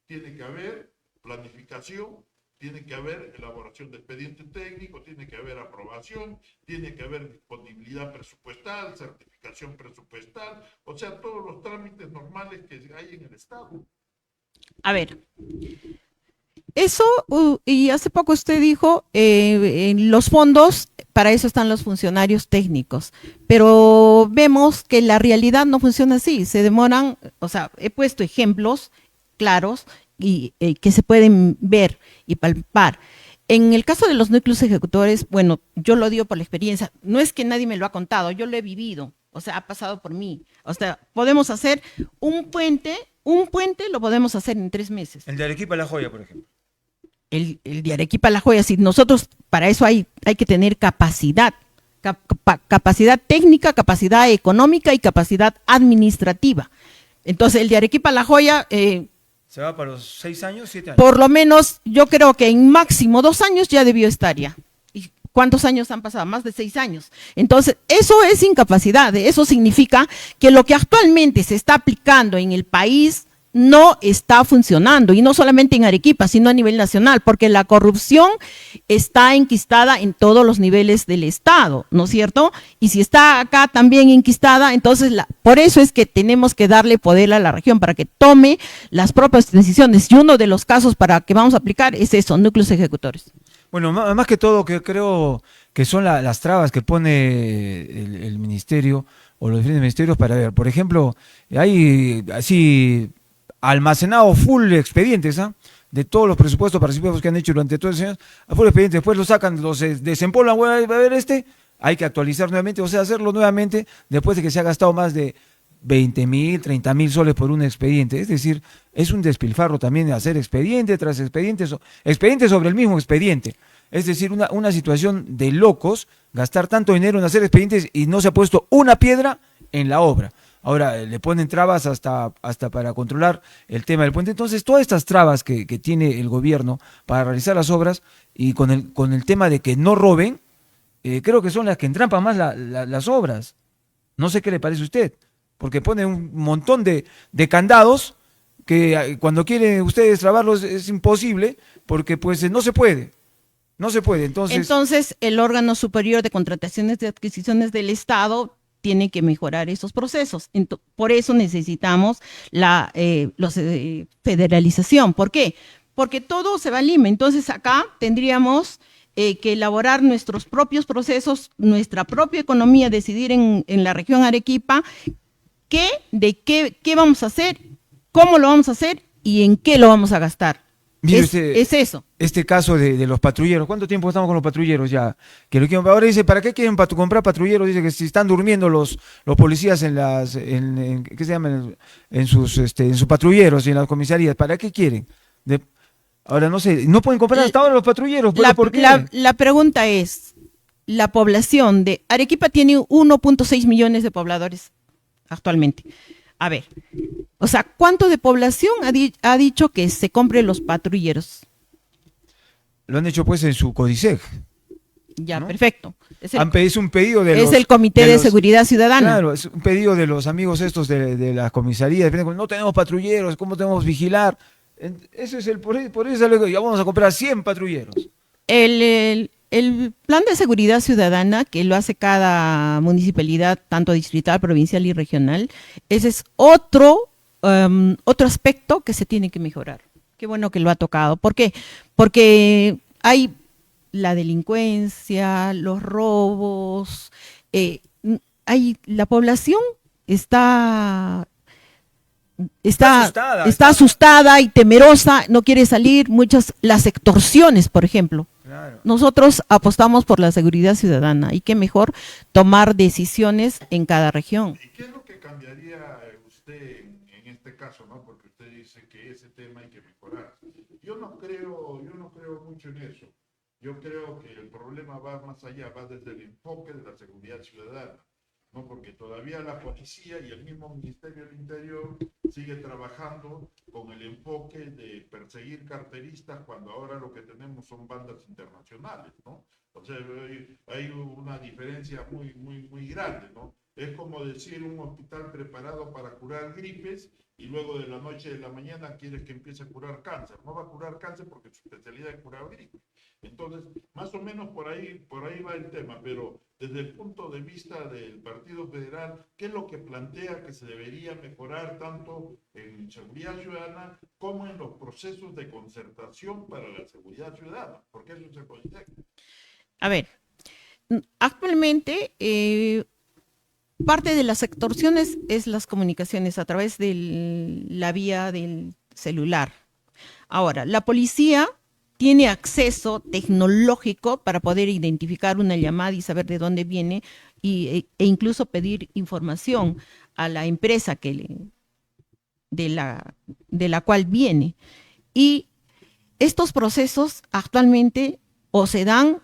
tiene que haber planificación, tiene que haber elaboración de expediente técnico, tiene que haber aprobación, tiene que haber disponibilidad presupuestal, certificación presupuestal, o sea, todos los trámites normales que hay en el Estado. A ver, Eso, y hace poco usted dijo, en los fondos, para eso están los funcionarios técnicos, pero vemos que la realidad no funciona así, se demoran, o sea, he puesto ejemplos claros y que se pueden ver y palpar. En el caso de los núcleos ejecutores, bueno, yo lo digo por la experiencia, no es que nadie me lo ha contado, yo lo he vivido, o sea, ha pasado por mí. O sea, podemos hacer un puente lo podemos hacer en 3 meses. El de Arequipa La Joya, por ejemplo. El de Arequipa La Joya, si nosotros, para eso hay que tener capacidad, capacidad técnica, capacidad económica y capacidad administrativa. Entonces, el de Arequipa La Joya, ¿Se va para los 6 años, 7 años? por lo menos, yo creo que en máximo 2 años ya debió estar ya. ¿Y cuántos años han pasado? Más de 6 años. Entonces, eso es incapacidad. Eso significa que lo que actualmente se está aplicando en el país no está funcionando, y no solamente en Arequipa, sino a nivel nacional, porque la corrupción está enquistada en todos los niveles del Estado, ¿no es cierto? Y si está acá también enquistada, entonces por eso es que tenemos que darle poder a la región para que tome las propias decisiones. Y uno de los casos para que vamos a aplicar es eso, núcleos ejecutores. Bueno, más que todo, que creo que son las trabas que pone el ministerio o los diferentes ministerios para ver. Por ejemplo, hay así almacenado full expedientes, ¿ah? De todos los presupuestos participativos que han hecho durante todos los años, a full expedientes. Después los sacan, los desempolvan, a ver hay que actualizar nuevamente, o sea, hacerlo nuevamente después de que se ha gastado más de 20.000, 30.000 soles por un expediente. Es decir, es un despilfarro también hacer expediente tras expediente, expediente sobre el mismo expediente. Es decir, una situación de locos, gastar tanto dinero en hacer expedientes y no se ha puesto una piedra en la obra. Ahora le ponen trabas hasta para controlar el tema del puente. Entonces, todas estas trabas que tiene el gobierno para realizar las obras y con el tema de que no roben, creo que son las que entrampan más las obras. No sé qué le parece a usted, porque pone un montón de candados que cuando quieren ustedes trabarlos es imposible, porque pues no se puede. No se puede. Entonces, el órgano superior de contrataciones de adquisiciones del Estado tiene que mejorar esos procesos. Por eso necesitamos la federalización. ¿Por qué? Porque todo se va a Lima. Entonces acá tendríamos que elaborar nuestros propios procesos, nuestra propia economía, decidir en la región Arequipa qué vamos a hacer, cómo lo vamos a hacer y en qué lo vamos a gastar. Mire es eso. Este caso de los patrulleros, ¿cuánto tiempo estamos con los patrulleros ya? Ahora dice, ¿para qué quieren comprar patrulleros? Dice que si están durmiendo los policías ¿qué se llama? En sus patrulleros y en las comisarías, ¿para qué quieren? Ahora no sé, no pueden comprar hasta ahora los patrulleros, ¿por qué? La pregunta es, la población de Arequipa tiene 1.6 millones de pobladores actualmente. A ver, o sea, ¿cuánto de población ha dicho que se compre los patrulleros? Lo han hecho pues en su CODISEG. Ya, ¿no? Perfecto. Es un pedido es el Comité de Seguridad Ciudadana. Claro, es un pedido de los amigos estos de las comisarías. No tenemos patrulleros, ¿cómo tenemos vigilar? Ese es por eso ya vamos a comprar 100 patrulleros. El plan de seguridad ciudadana, que lo hace cada municipalidad, tanto distrital, provincial y regional, ese es otro aspecto que se tiene que mejorar. Qué bueno que lo ha tocado. ¿Por qué? Porque hay la delincuencia, los robos, la población está asustada y temerosa, no quiere salir. Las extorsiones, por ejemplo. Claro. Nosotros apostamos por la seguridad ciudadana y qué mejor tomar decisiones en cada región. ¿Y qué es lo que cambiaría usted en este caso, ¿no? Porque usted dice que ese tema hay que mejorar. Yo no creo mucho en eso. Yo creo que el problema va más allá, va desde el enfoque de la seguridad ciudadana, ¿no? Porque todavía la policía y el mismo Ministerio del Interior sigue trabajando con el enfoque de perseguir carteristas cuando ahora lo que tenemos son bandas internacionales, ¿no? O sea, hay una diferencia muy grande, ¿no? Es como decir un hospital preparado para curar gripes y luego de la noche a la mañana quieres que empiece a curar cáncer. No va a curar cáncer porque su especialidad es curar gripes. Entonces, más o menos por ahí va el tema, pero desde el punto de vista del Partido Federal, ¿qué es lo que plantea que se debería mejorar tanto en seguridad ciudadana como en los procesos de concertación para la seguridad ciudadana? Porque eso se puede hacer. A ver, actualmente parte de las extorsiones es las comunicaciones a través de la vía del celular. Ahora, la policía tiene acceso tecnológico para poder identificar una llamada y saber de dónde viene e incluso pedir información a la empresa de la cual viene. Y estos procesos actualmente o se dan,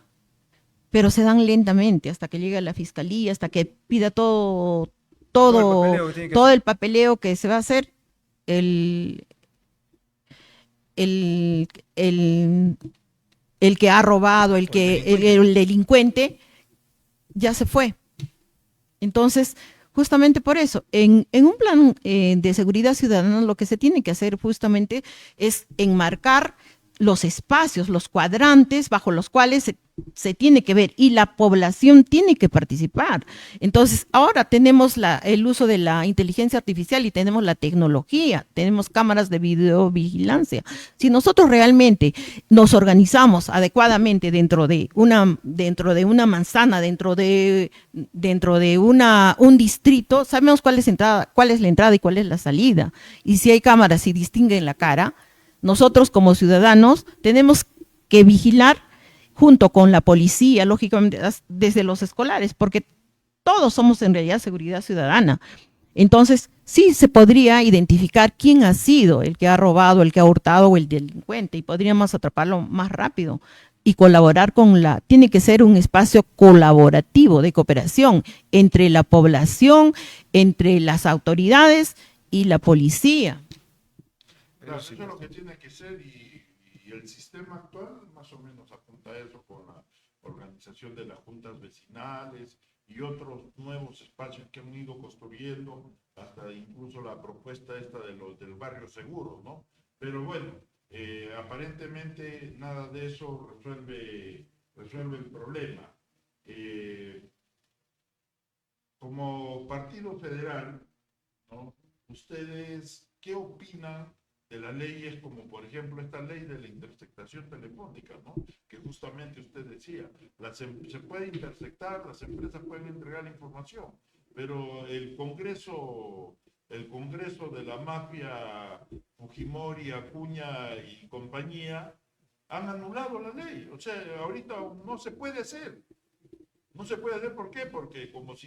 pero se dan lentamente hasta que llegue a la fiscalía, hasta que pida todo el papeleo que se va a hacer. El que ha robado, el delincuente, ya se fue. Entonces, justamente por eso, en un plan de seguridad ciudadana, lo que se tiene que hacer justamente es enmarcar los espacios, los cuadrantes bajo los cuales se tiene que ver y la población tiene que participar. Entonces, ahora tenemos el uso de la inteligencia artificial y tenemos la tecnología, tenemos cámaras de videovigilancia. Si nosotros realmente nos organizamos adecuadamente dentro de una manzana, dentro de un distrito, sabemos cuál es la entrada y cuál es la salida. Y si hay cámaras y distinguen la cara, nosotros como ciudadanos tenemos que vigilar junto con la policía, lógicamente, desde los escolares, porque todos somos en realidad seguridad ciudadana. Entonces, sí se podría identificar quién ha sido el que ha robado, el que ha hurtado o el delincuente, y podríamos atraparlo más rápido y colaborar tiene que ser un espacio colaborativo de cooperación entre la población, entre las autoridades y la policía. Claro, eso es lo que tiene que ser y el sistema actual más o menos apunta a eso con la organización de las juntas vecinales y otros nuevos espacios que han ido construyendo, hasta incluso la propuesta esta del barrio seguro, ¿no? Pero bueno, aparentemente nada de eso resuelve el problema. Como Partido Federal, ¿no? ¿Ustedes qué opinan de las leyes como por ejemplo esta ley de la interceptación telefónica, ¿no? Que justamente usted decía, se puede interceptar, las empresas pueden entregar la información, pero el Congreso de la mafia Fujimori, Acuña y compañía han anulado la ley. O sea, ahorita no se puede hacer. No se puede hacer, ¿por qué? Porque como se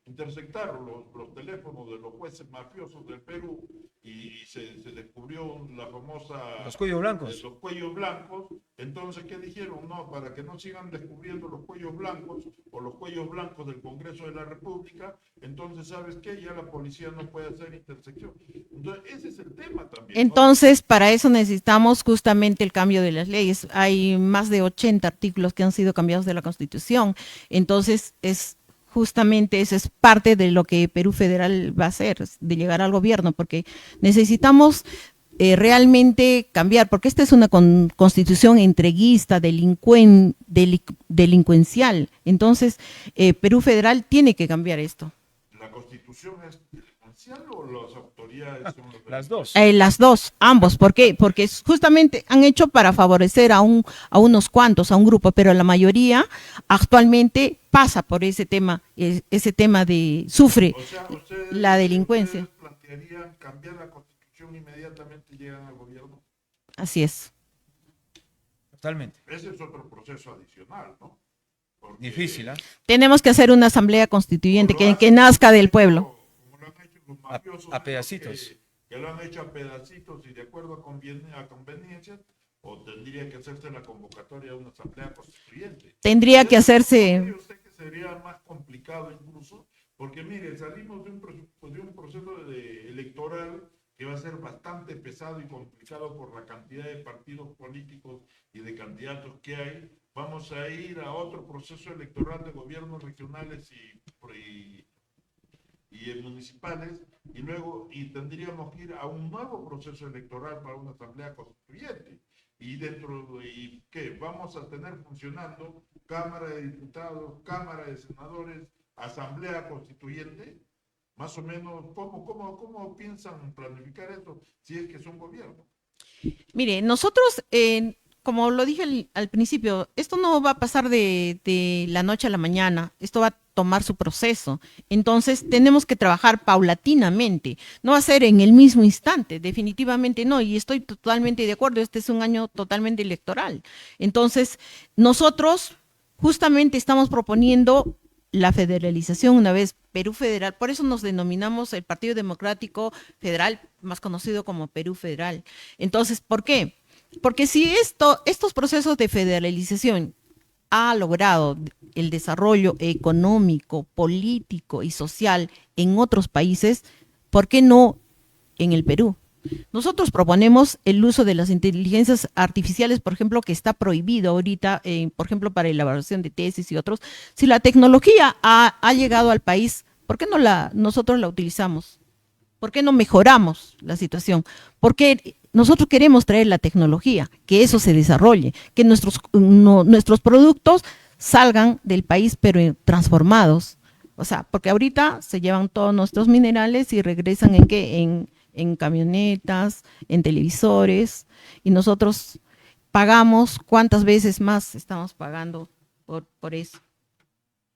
interceptaron los teléfonos de los jueces mafiosos del Perú y se descubrió la famosa... Los cuellos blancos. Los cuellos blancos, entonces, ¿qué dijeron? No, para que no sigan descubriendo los cuellos blancos o los cuellos blancos del Congreso de la República, entonces, ¿sabes qué? Ya la policía no puede hacer intersección. Entonces, ese es el tema también, ¿no? Entonces, para eso necesitamos justamente el cambio de las leyes. Hay más de 80 artículos que han sido cambiados de la Constitución. Entonces, justamente eso es parte de lo que Perú Federal va a hacer, de llegar al gobierno, porque necesitamos realmente cambiar, porque esta es una constitución entreguista, delincuencial. Entonces, Perú Federal tiene que cambiar esto. ¿La constitución es delincuencial o las autoridades son los Las dos. Las dos, ambos. ¿Por qué? Porque justamente han hecho para favorecer a unos cuantos, a un grupo, pero la mayoría actualmente pasa por ese tema sufre O sea, la delincuencia. ¿ustedes plantearían cambiar la constitución inmediatamente llegan al gobierno? Así es. Totalmente. Ese es otro proceso adicional, ¿no? Porque Difícil, ¿ah? Tenemos que hacer una asamblea constituyente que nazca del pueblo. Como lo han hecho los mafiosos, A pedacitos. Que lo han hecho a pedacitos y de acuerdo a conveniencias, o tendría que hacerse la convocatoria de una asamblea constituyente. Tendría que hacerse. Yo sé que sería más complicado incluso, porque mire, salimos de un proceso electoral que va a ser bastante pesado y complicado por la cantidad de partidos políticos y de candidatos que hay. Vamos a ir a otro proceso electoral de gobiernos regionales y municipales, y luego tendríamos que ir a un nuevo proceso electoral para una asamblea constituyente. ¿Y qué? Vamos a tener funcionando Cámara de Diputados, Cámara de Senadores, Asamblea Constituyente. Más o menos, ¿cómo piensan planificar eso si es que es un gobierno? Mire, nosotros, como lo dije al principio, esto no va a pasar de la noche a la mañana, esto va a tomar su proceso. Entonces, tenemos que trabajar paulatinamente, no va a ser en el mismo instante, definitivamente no, y estoy totalmente de acuerdo, este es un año totalmente electoral. Entonces, nosotros justamente estamos proponiendo la federalización una vez, Perú Federal, por eso nos denominamos el Partido Democrático Federal, más conocido como Perú Federal. Entonces, ¿por qué? Porque si estos procesos de federalización ha logrado el desarrollo económico, político y social en otros países, ¿por qué no en el Perú? Nosotros proponemos el uso de las inteligencias artificiales, por ejemplo, que está prohibido ahorita, por ejemplo, para elaboración de tesis y otros. Si la tecnología ha llegado al país, ¿por qué no nosotros la utilizamos? ¿Por qué no mejoramos la situación? Porque nosotros queremos traer la tecnología, que eso se desarrolle, que nuestros productos salgan del país, pero transformados. O sea, porque ahorita se llevan todos nuestros minerales y regresan ¿en qué? En camionetas, en televisores, y nosotros pagamos, ¿cuántas veces más estamos pagando por eso?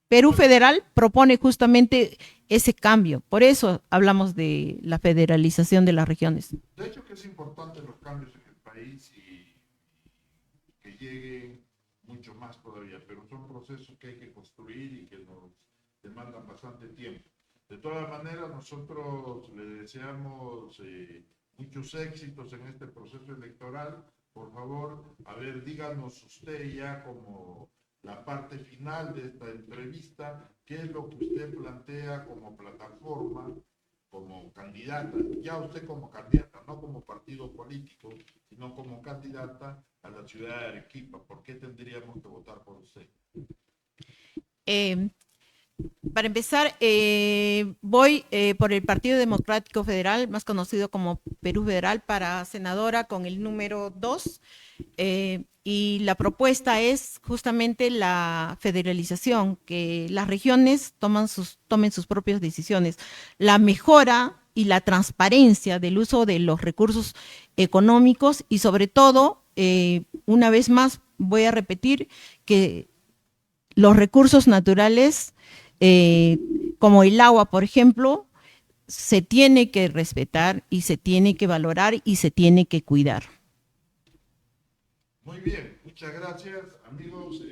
Perú Federal propone justamente ese cambio, por eso hablamos de la federalización de las regiones. De hecho que es importante los cambios en el país y que lleguen mucho más todavía, pero son procesos que hay que construir y que nos demandan bastante tiempo. De todas maneras, nosotros le deseamos muchos éxitos en este proceso electoral. Por favor, a ver, díganos usted ya como la parte final de esta entrevista, qué es lo que usted plantea como plataforma, como candidata, ya usted como candidata, no como partido político, sino como candidata a la ciudad de Arequipa. ¿Por qué tendríamos que votar por usted? Para empezar, voy por el Partido Democrático Federal, más conocido como Perú Federal, para senadora con el número 2. Y la propuesta es justamente la federalización, que las regiones tomen sus propias decisiones, la mejora y la transparencia del uso de los recursos económicos y sobre todo, una vez más, voy a repetir que los recursos naturales, como el agua, por ejemplo, se tiene que respetar y se tiene que valorar y se tiene que cuidar. Muy bien, muchas gracias, amigos.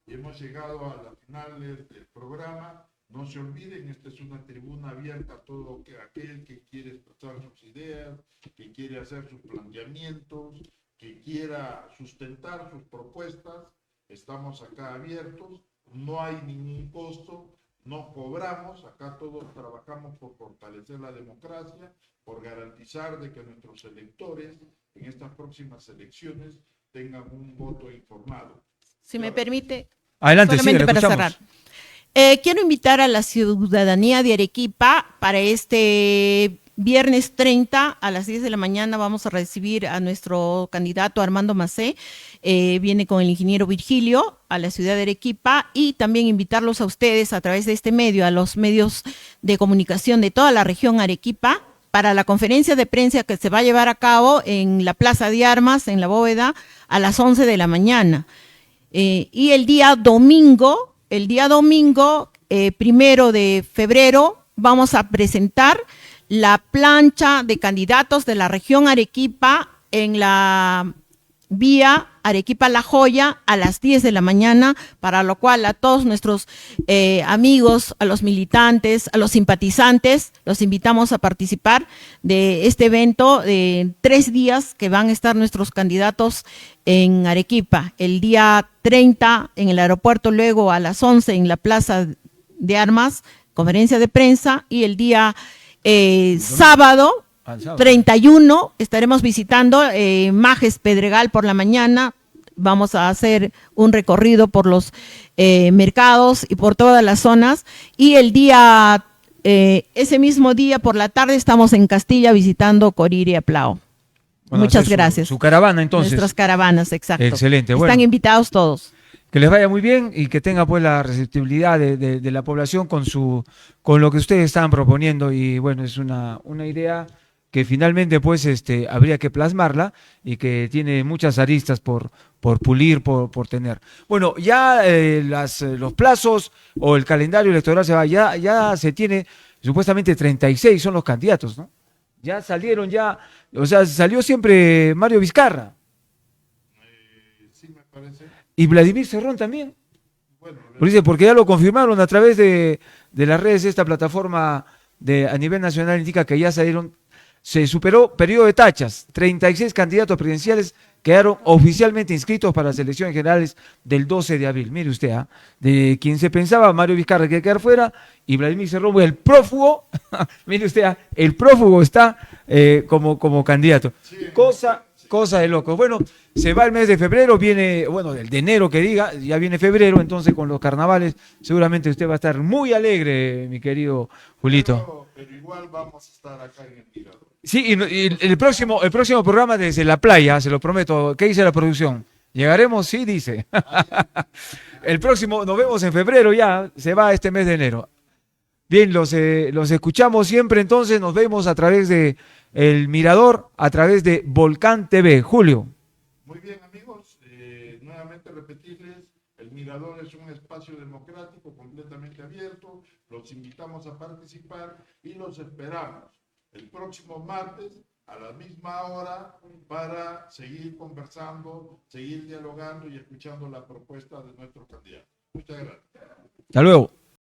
Hemos llegado a las finales del programa. No se olviden, esta es una tribuna abierta a todo aquel que quiere expresar sus ideas, que quiere hacer sus planteamientos, que quiera sustentar sus propuestas. Estamos acá abiertos, no hay ningún costo, no cobramos, acá todos trabajamos por fortalecer la democracia, por garantizar de que nuestros electores en estas próximas elecciones tengan un voto informado. Si me permite, adelante, solamente sí, para cerrar. Quiero invitar a la ciudadanía de Arequipa para este viernes 30 a las 10 de la mañana vamos a recibir a nuestro candidato Armando Macé, viene con el ingeniero Virgilio a la ciudad de Arequipa y también invitarlos a ustedes a través de este medio, a los medios de comunicación de toda la región Arequipa, para la conferencia de prensa que se va a llevar a cabo en la Plaza de Armas, en la bóveda, a las 11 de la mañana. Y el día domingo, 1 de febrero, vamos a presentar la plancha de candidatos de la región Arequipa en la vía Arequipa-La Joya a las 10 de la mañana, para lo cual a todos nuestros amigos, a los militantes, a los simpatizantes, los invitamos a participar de este evento de 3 días que van a estar nuestros candidatos en Arequipa. El día 30 en el aeropuerto, luego a las 11 en la Plaza de Armas, conferencia de prensa, y el día sábado sábado. 31 estaremos visitando Majes Pedregal por la mañana. Vamos a hacer un recorrido por los mercados y por todas las zonas. Y el día, ese mismo día por la tarde estamos en Castilla visitando Corire y Aplao. Bueno, Muchas hacer gracias. Su caravana, entonces. Nuestras caravanas, exacto. Excelente, bueno. Están invitados todos. Que les vaya muy bien y que tenga pues la receptibilidad de la población con lo que ustedes están proponiendo. Y bueno, es una idea que finalmente pues habría que plasmarla y que tiene muchas aristas por pulir, por tener. Bueno, ya los plazos o el calendario electoral se va, ya se tiene supuestamente 36 son los candidatos, ¿no? Ya salieron o sea, salió siempre Mario Vizcarra. Sí, me parece. Y Vladimir Cerrón también. Bueno, Porque ya lo confirmaron a través de las redes, esta plataforma a nivel nacional indica que ya se superó periodo de tachas. 36 candidatos presidenciales quedaron oficialmente inscritos para las elecciones generales del 12 de abril. Mire usted, de quien se pensaba, Mario Vizcarra que quedar fuera, y Vladimir Cerrón, el prófugo, mire usted, el prófugo está como candidato. Cosa de locos. Bueno, se va el mes de febrero, viene, bueno, el de enero que diga, ya viene febrero, entonces con los carnavales seguramente usted va a estar muy alegre, mi querido Julito. pero igual vamos a estar acá en el Mirador. Sí, y el próximo programa desde la playa, se lo prometo. ¿Qué dice la producción? ¿Llegaremos? Sí, dice. El próximo, nos vemos en febrero ya, se va este mes de enero. Bien, los escuchamos siempre, entonces nos vemos a través de El Mirador, a través de Volcán TV. Julio. Muy bien, amigos. Nuevamente repetirles, el Mirador es un espacio democrático completamente abierto. Los invitamos a participar y los esperamos el próximo martes a la misma hora para seguir conversando, seguir dialogando y escuchando la propuesta de nuestro candidato. Muchas gracias. Hasta luego.